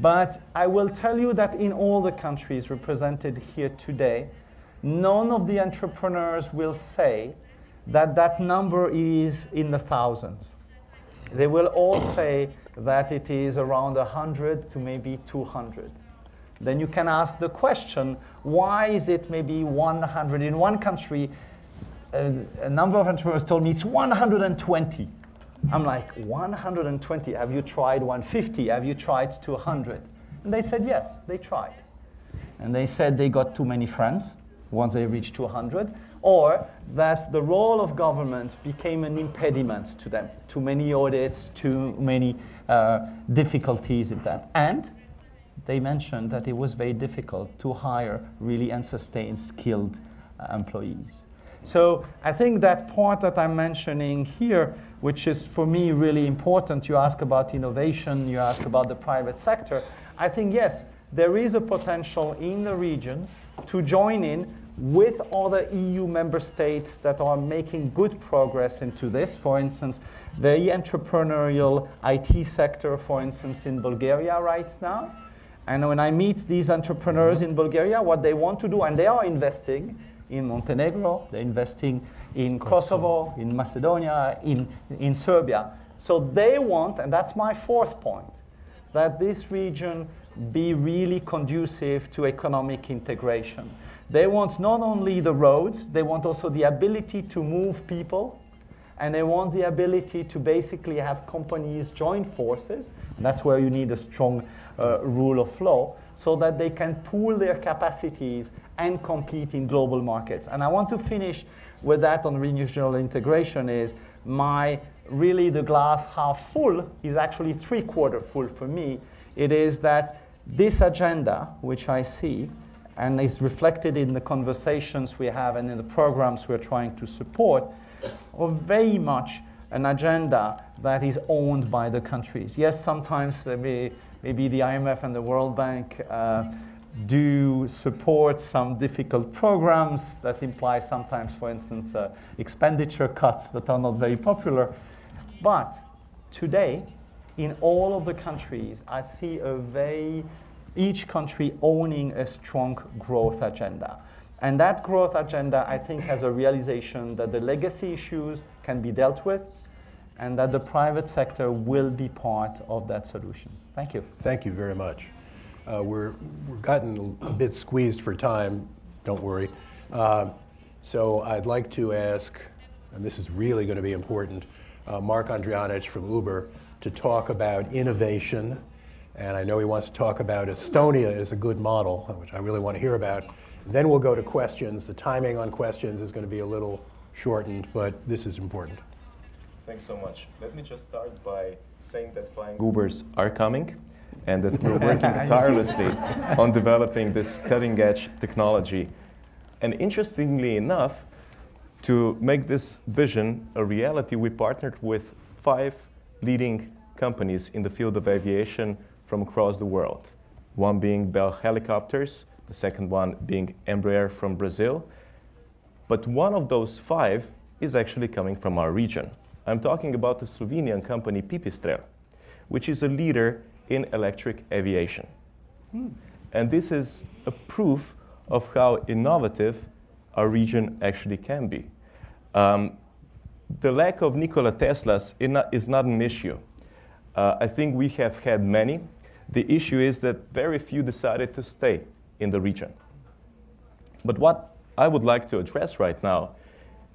but I will tell you that in all the countries represented here today, none of the entrepreneurs will say that that number is in the thousands. They will all say that it is around 100 to maybe 200. Then you can ask the question, why is it maybe 100? In one country, a number of entrepreneurs told me it's 120. I'm like, 120? Have you tried 150? Have you tried 200? And they said, yes, they tried. And they said they got too many friends once they reached 200, or that the role of government became an impediment to them. Too many audits, too many difficulties in that. And they mentioned that it was very difficult to hire really and sustain skilled employees. So I think that part that I'm mentioning here, which is for me really important, you ask about innovation, you ask about the private sector, I think yes, there is a potential in the region to join in with other EU member states that are making good progress into this. For instance, very entrepreneurial IT sector, for instance, in Bulgaria right now. And when I meet these entrepreneurs in Bulgaria, what they want to do, and they are investing in Montenegro, they're investing in Kosovo, in Macedonia, in Serbia. So they want, and that's my fourth point, that this region be really conducive to economic integration. They want not only the roads, they want also the ability to move people, and they want the ability to basically have companies join forces, and that's where you need a strong rule of law, so that they can pool their capacities and compete in global markets. And I want to finish with that on regional integration is really the glass half full is actually 3/4 full for me. It is that this agenda, which I see, and is reflected in the conversations we have and in the programs we're trying to support, are very much an agenda that is owned by the countries. Yes, sometimes maybe the IMF and the World Bank do support some difficult programs that imply sometimes, for instance, expenditure cuts that are not very popular. But today, in all of the countries, I see each country owning a strong growth agenda. And that growth agenda, I think, has a realization that the legacy issues can be dealt with and that the private sector will be part of that solution. Thank you. Thank you very much. We're gotten a bit squeezed for time, don't worry. So I'd like to ask, and this is really going to be important, Mark Andrijanic from Uber to talk about innovation. And I know he wants to talk about Estonia as a good model, which I really want to hear about. Then we'll go to questions. The timing on questions is going to be a little shortened, but this is important. Thanks so much. Let me just start by saying that flying Ubers are coming and that we're working tirelessly on developing this cutting-edge technology. And interestingly enough, to make this vision a reality, we partnered with 5 leading companies in the field of aviation from across the world. One being Bell Helicopters, the second one being Embraer from Brazil. But one of those 5 is actually coming from our region. I'm talking about the Slovenian company Pipistrel, which is a leader in electric aviation. And this is a proof of how innovative our region actually can be. The lack of Nikola Teslas is not an issue. I think we have had many. The issue is that very few decided to stay in the region. But what I would like to address right now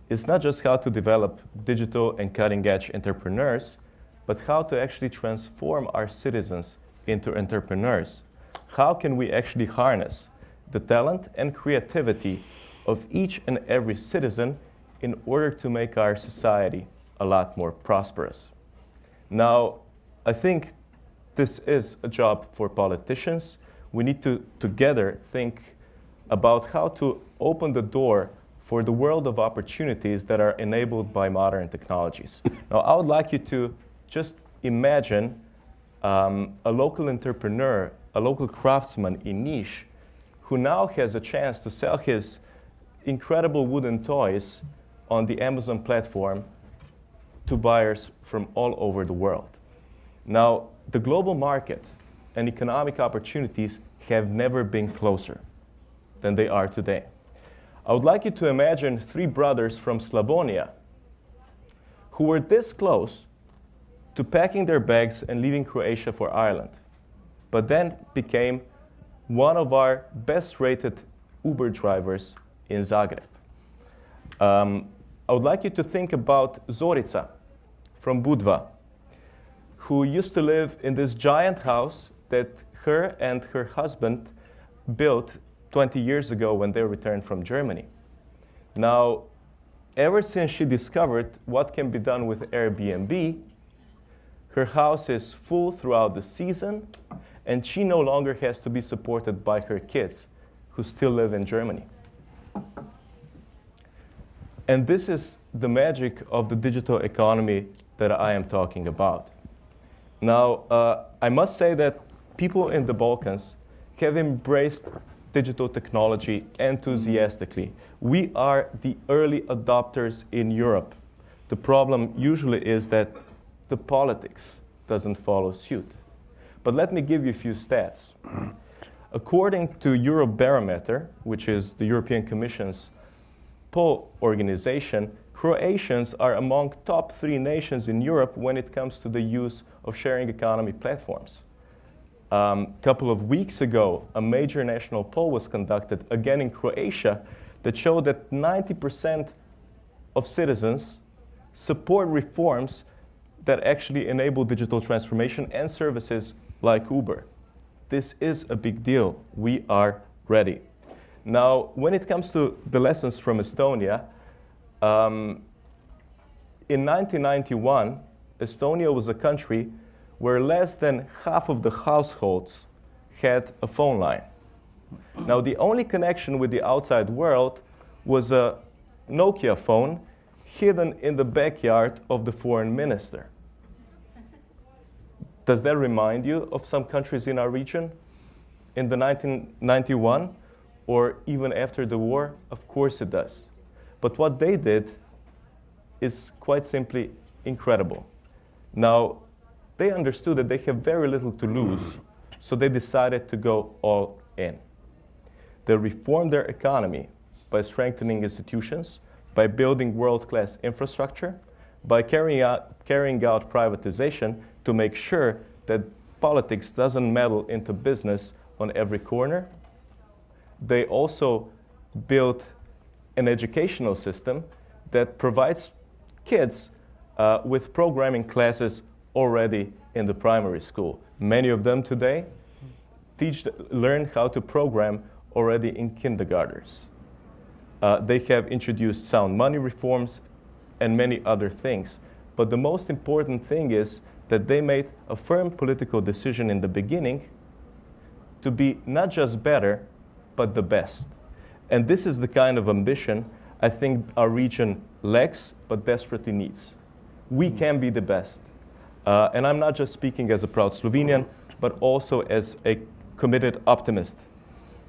is not just how to develop digital and cutting-edge entrepreneurs, but how to actually transform our citizens into entrepreneurs. How can we actually harness the talent and creativity of each and every citizen in order to make our society a lot more prosperous? Now, I think this is a job for politicians. We need to together think about how to open the door for the world of opportunities that are enabled by modern technologies. Now, I would like you to just imagine a local entrepreneur, a local craftsman in niche, who now has a chance to sell his incredible wooden toys on the Amazon platform to buyers from all over the world. Now, the global market and economic opportunities have never been closer than they are today. I would like you to imagine 3 brothers from Slavonia who were this close to packing their bags and leaving Croatia for Ireland, but then became one of our best-rated Uber drivers in Zagreb. I would like you to think about Zorica from Budva, who used to live in this giant house that her and her husband built 20 years ago when they returned from Germany. Now, ever since she discovered what can be done with Airbnb, her house is full throughout the season, and she no longer has to be supported by her kids, who still live in Germany. And this is the magic of the digital economy that I am talking about. Now, I must say that people in the Balkans have embraced digital technology enthusiastically. We are the early adopters in Europe. The problem usually is that the politics doesn't follow suit. But let me give you a few stats. According to Eurobarometer, which is the European Commission's poll organization, Croatians are among top 3 nations in Europe when it comes to the use of sharing economy platforms. A couple of weeks ago, a major national poll was conducted, again in Croatia, that showed that 90% of citizens support reforms that actually enable digital transformation and services like Uber. This is a big deal. We are ready. Now, when it comes to the lessons from Estonia, in 1991, Estonia was a country where less than half of the households had a phone line. Now, the only connection with the outside world was a Nokia phone hidden in the backyard of the foreign minister. Does that remind you of some countries in our region in the 1991 or even after the war? Of course it does. But what they did is quite simply incredible. Now, they understood that they have very little to lose, so they decided to go all in. They reformed their economy by strengthening institutions, by building world-class infrastructure, by carrying out privatization to make sure that politics doesn't meddle into business on every corner. They also built an educational system that provides kids with programming classes already in the primary school. Many of them today learn how to program already in kindergartens. They have introduced sound money reforms and many other things. But the most important thing is that they made a firm political decision in the beginning to be not just better, but the best. And this is the kind of ambition I think our region lacks, but desperately needs. We can be the best. And I'm not just speaking as a proud Slovenian, but also as a committed optimist.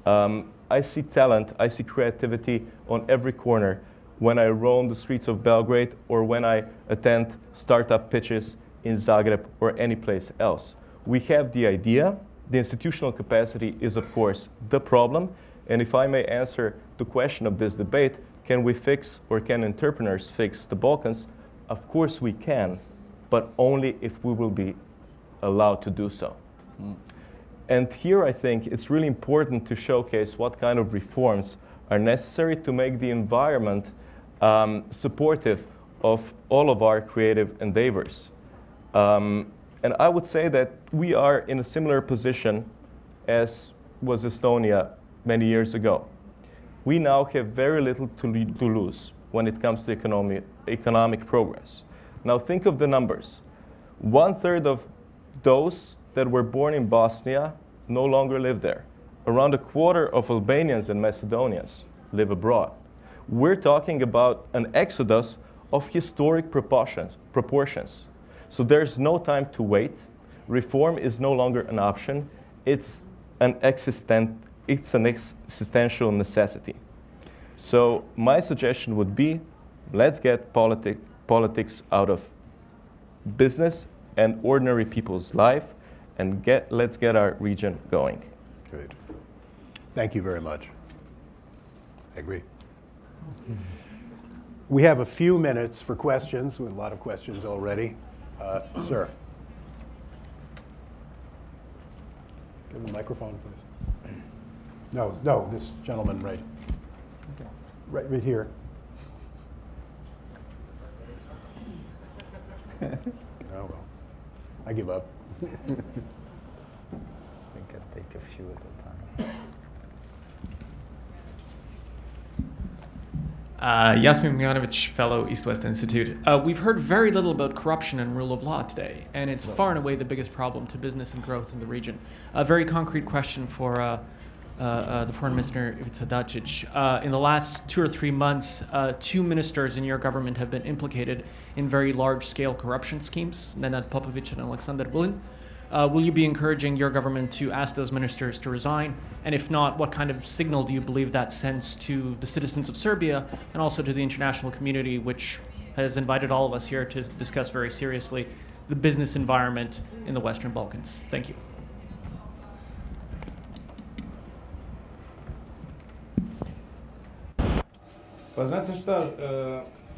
I see talent, I see creativity on every corner when I roam the streets of Belgrade or when I attend startup pitches in Zagreb or any place else. We have the idea. The institutional capacity is, of course, the problem. And if I may answer the question of this debate, can we fix or can entrepreneurs fix the Balkans? Of course we can, but only if we will be allowed to do so. And here I think it's really important to showcase what kind of reforms are necessary to make the environment supportive of all of our creative endeavors. And I would say that we are in a similar position as was Estonia many years ago. We now have very little to lose when it comes to economic progress. Now think of the numbers. 1/3 of those that were born in Bosnia no longer live there. Around 1/4 of Albanians and Macedonians live abroad. We're talking about an exodus of historic proportions. So there's no time to wait. Reform is no longer an option. It's an existential necessity. So my suggestion would be, let's get politics out of business and ordinary people's life, and let's get our region going. Great. Thank you very much. I agree. We have a few minutes for questions. We have a lot of questions already. Sir. Give the microphone, please. No, this gentleman right here. Oh, well, I give up. We can take a few at a time. Yasmin Mijanovic, Fellow East-West Institute. We've heard very little about corruption and rule of law today, and it's far and away the biggest problem to business and growth in the region. A very concrete question for the Foreign Minister, Ivica Dačić. In the last 2 or 3 months, 2 ministers in your government have been implicated in very large-scale corruption schemes, Nenad Popović and Alexander Vulin. Will you be encouraging your government to ask those ministers to resign? And if not, what kind of signal do you believe that sends to the citizens of Serbia and also to the international community, which has invited all of us here to discuss very seriously the business environment in the Western Balkans? Thank you. Pa znate šta,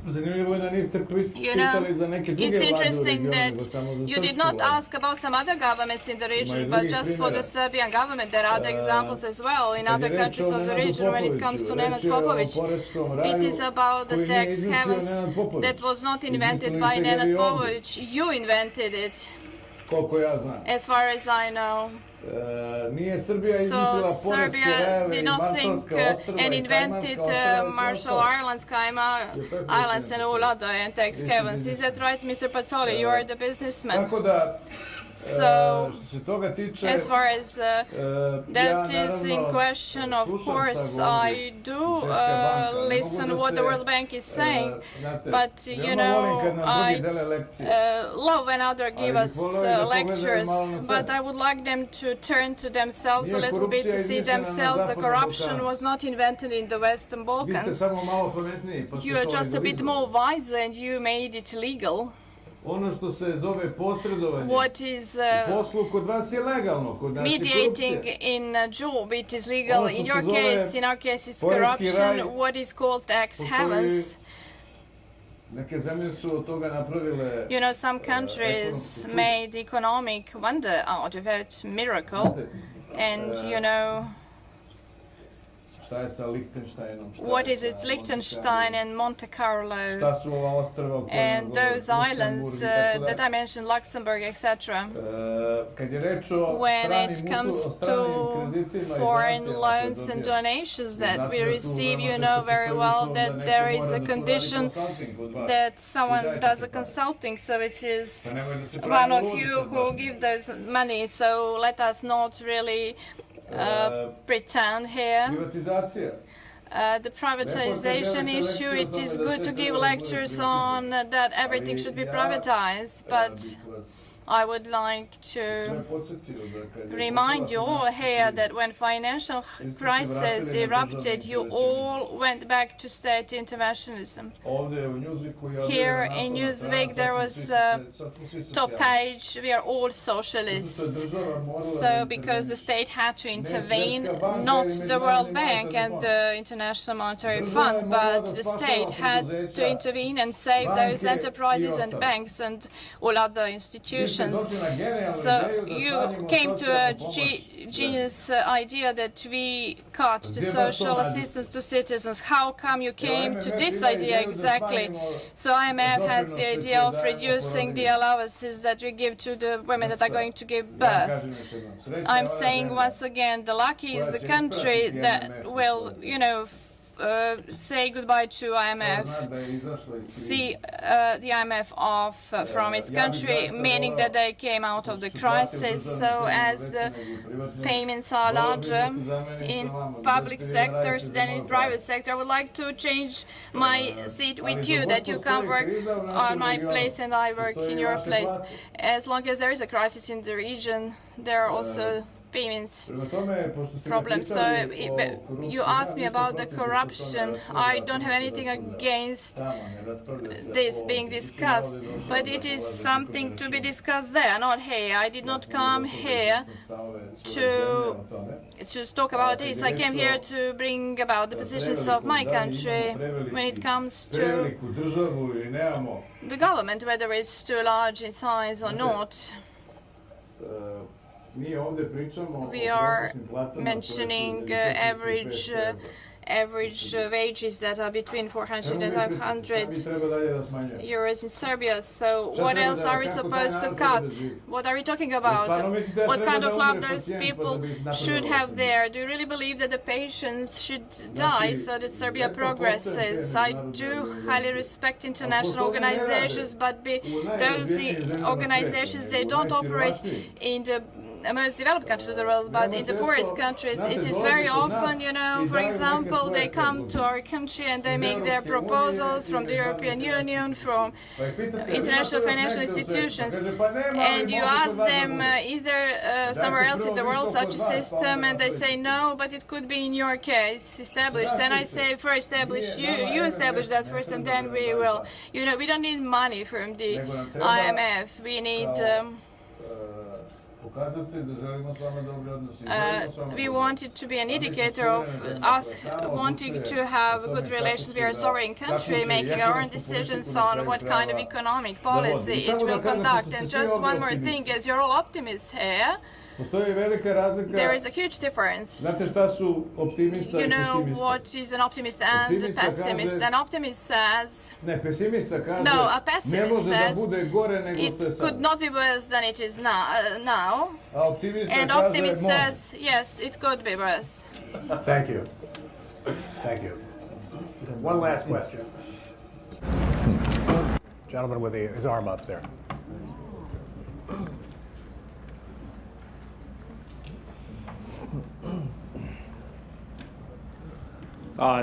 zanimljivo je da niste pitali za neke druge it's vlade u interesting regionu, that nego samo za you did srpsku not vladu. ask about some other governments in the region, Ima i but drugih just for the primjera. Serbian government. There are other examples as well in Kad je other reč countries o of the Nenadu region when it comes to Popoviću, Nenad reč je o Popović. poreskom raju It is about the koji nije tax izmislio havens Nenad Popović. that was not invented Izmislili by ste ga Nenad vi ovdje, Popović. You invented it, koliko ja znam. as far as I know. Nije Srbija So izmislila poreske Serbia rajeve did i not think Maršalska ostrva and i invented Kajmanska ostrva. Marshall Islands, Islands and all other and tax havens. Is that right, Mr. Pacolli? You are the businessman. Tako da, So, što se toga tiče, as far as that is in question, of course, I do listen what the World Bank is saying, but you know, I love when others give us lectures, but I would like them to turn to themselves a little bit to see themselves. The corruption was not invented in the Western vi ste Balkans. samo malo pametniji, pa ste You are to just a bit more legalizovali. wiser and you made it legal. Ono što se zove posredovanje What is u poslu kod vas je legalno, kod nas je mediating korupcija. in a job, it is legal. In your Ono što se case, in our case, it's poreski corruption. raj. What is called tax Postoji- havens. Neke zemlje su od toga napravile You know, some countries made economic wonder out of it, miracle. And you know, šta je sa Lichtensteinom, šta what je is sa it, Liechtenstein and Monte Carlo, šta su ova ostrva o kojima and govorite, those islands Luksemburg i tako that dalje. I mentioned, Luxembourg, etc. Kad je reč o When stranim it comes o to stranim kreditima i foreign garancijama loans koje and dobija. donations that we Znate da tu receive, veoma you know često very postoji well uslov da that neko there mora is da a tu radi condition consulting kod vas. that someone dajete does a se pare. consulting services, Pa nemoj da se one pravimo of ludi you sad who baš. give those money, so let us not really pretend here. Privatizacija. The privatization issue, it is good to give lectures on that everything should be privatized, but I would like to remind you all here that when financial crisis erupted, you all went back to state interventionism. Here in Newsweek there was a top page, we are all socialists. So because the state had to intervene, not the World Bank and the International Monetary Fund, but the state had to intervene and save those enterprises and banks and all other institutions. So you came to a genius idea that we cut the social assistance to citizens. How come you came to this idea exactly? So IMF has the idea of reducing the allowances that we give to the women that are going to give birth. I'm saying once again, the lucky is the country that will, you know, say goodbye to IMF, see the IMF off from its country, meaning that they came out of the crisis. So as the payments are larger in public sectors than in private sector, I would like to change my seat with you, that you come work on my place and I work in your place. As long as there is a crisis in the region, there are also payments problems. So you asked me about the corruption. I don't have anything against this being discussed, but it is something to be discussed there, not here. I did not come here to talk about this. I came here to bring about the positions of my country when it comes to the government, whether it's too large in size or not. We are mentioning average wages that are between 400 and 500 euros in Serbia. So what else are we supposed to cut? What are we talking about? What kind of love those people should have there? Do you really believe that the patients should die so that Serbia progresses? I do highly respect international organizations, but those organizations, they don't operate in the most developed countries of the world, but in the poorest countries, it is very often, you know, for example, they come to our country and they make their proposals from the European Union, from international financial institutions, and you ask them, is there somewhere else in the world such a system, and they say no, but it could be in your case established. And I say, first establish, you establish that first, and then we will. You know, we don't need money from the IMF. We need. We want it to be an indicator of us wanting to have good relations. We are a sovereign country, making our own decisions on what kind of economic policy it will conduct. And just one more thing, as you're all optimists here, there is a huge difference. You know what is an optimist and a pessimist. An optimist says, no, a pessimist says it could not be worse than it is now. And optimist says, yes, it could be worse. Thank you. Thank you. One last question. Gentleman with his arm up there.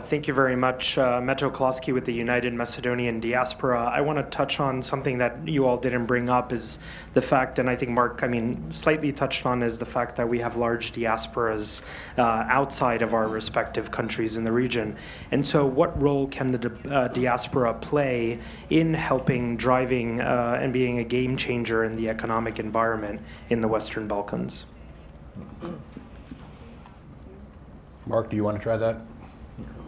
Thank you very much. Meto Kloski with the United Macedonian Diaspora. I want to touch on something that you all didn't bring up, is the fact, and I think Mark, slightly touched on, is the fact that we have large diasporas outside of our respective countries in the region. And so what role can the diaspora play in helping, driving, and being a game changer in the economic environment in the Western Balkans? Mark, do you want to try that?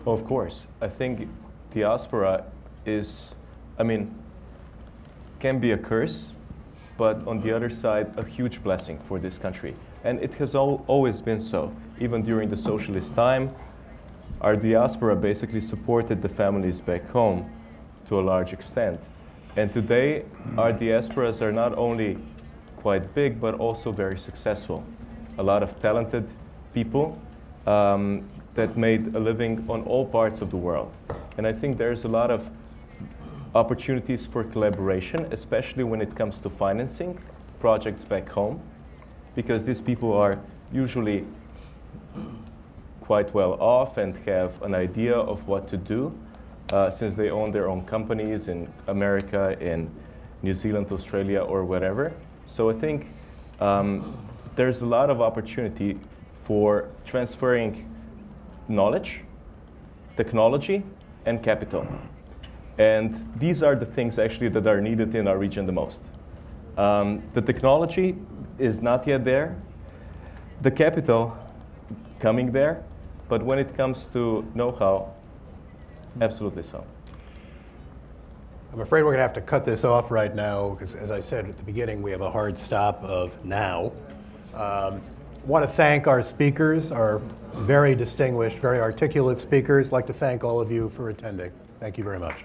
Of course. I think diaspora is, can be a curse, but on the other side, a huge blessing for this country. And it has always been so. Even during the socialist time, our diaspora basically supported the families back home to a large extent. And today, our diasporas are not only quite big, but also very successful. A lot of talented people that made a living on all parts of the world. And I think there's a lot of opportunities for collaboration, especially when it comes to financing projects back home, because these people are usually quite well off and have an idea of what to do, since they own their own companies in America, in New Zealand, Australia, or wherever. So I think there's a lot of opportunity for transferring knowledge, technology, and capital. And these are the things actually that are needed in our region the most. The technology is not yet there. The capital coming there, but when it comes to know-how, absolutely so. I'm afraid we're going to have to cut this off right now, because as I said at the beginning, we have a hard stop of now. I want to thank our speakers, our very distinguished, very articulate speakers. I'd like to thank all of you for attending. Thank you very much.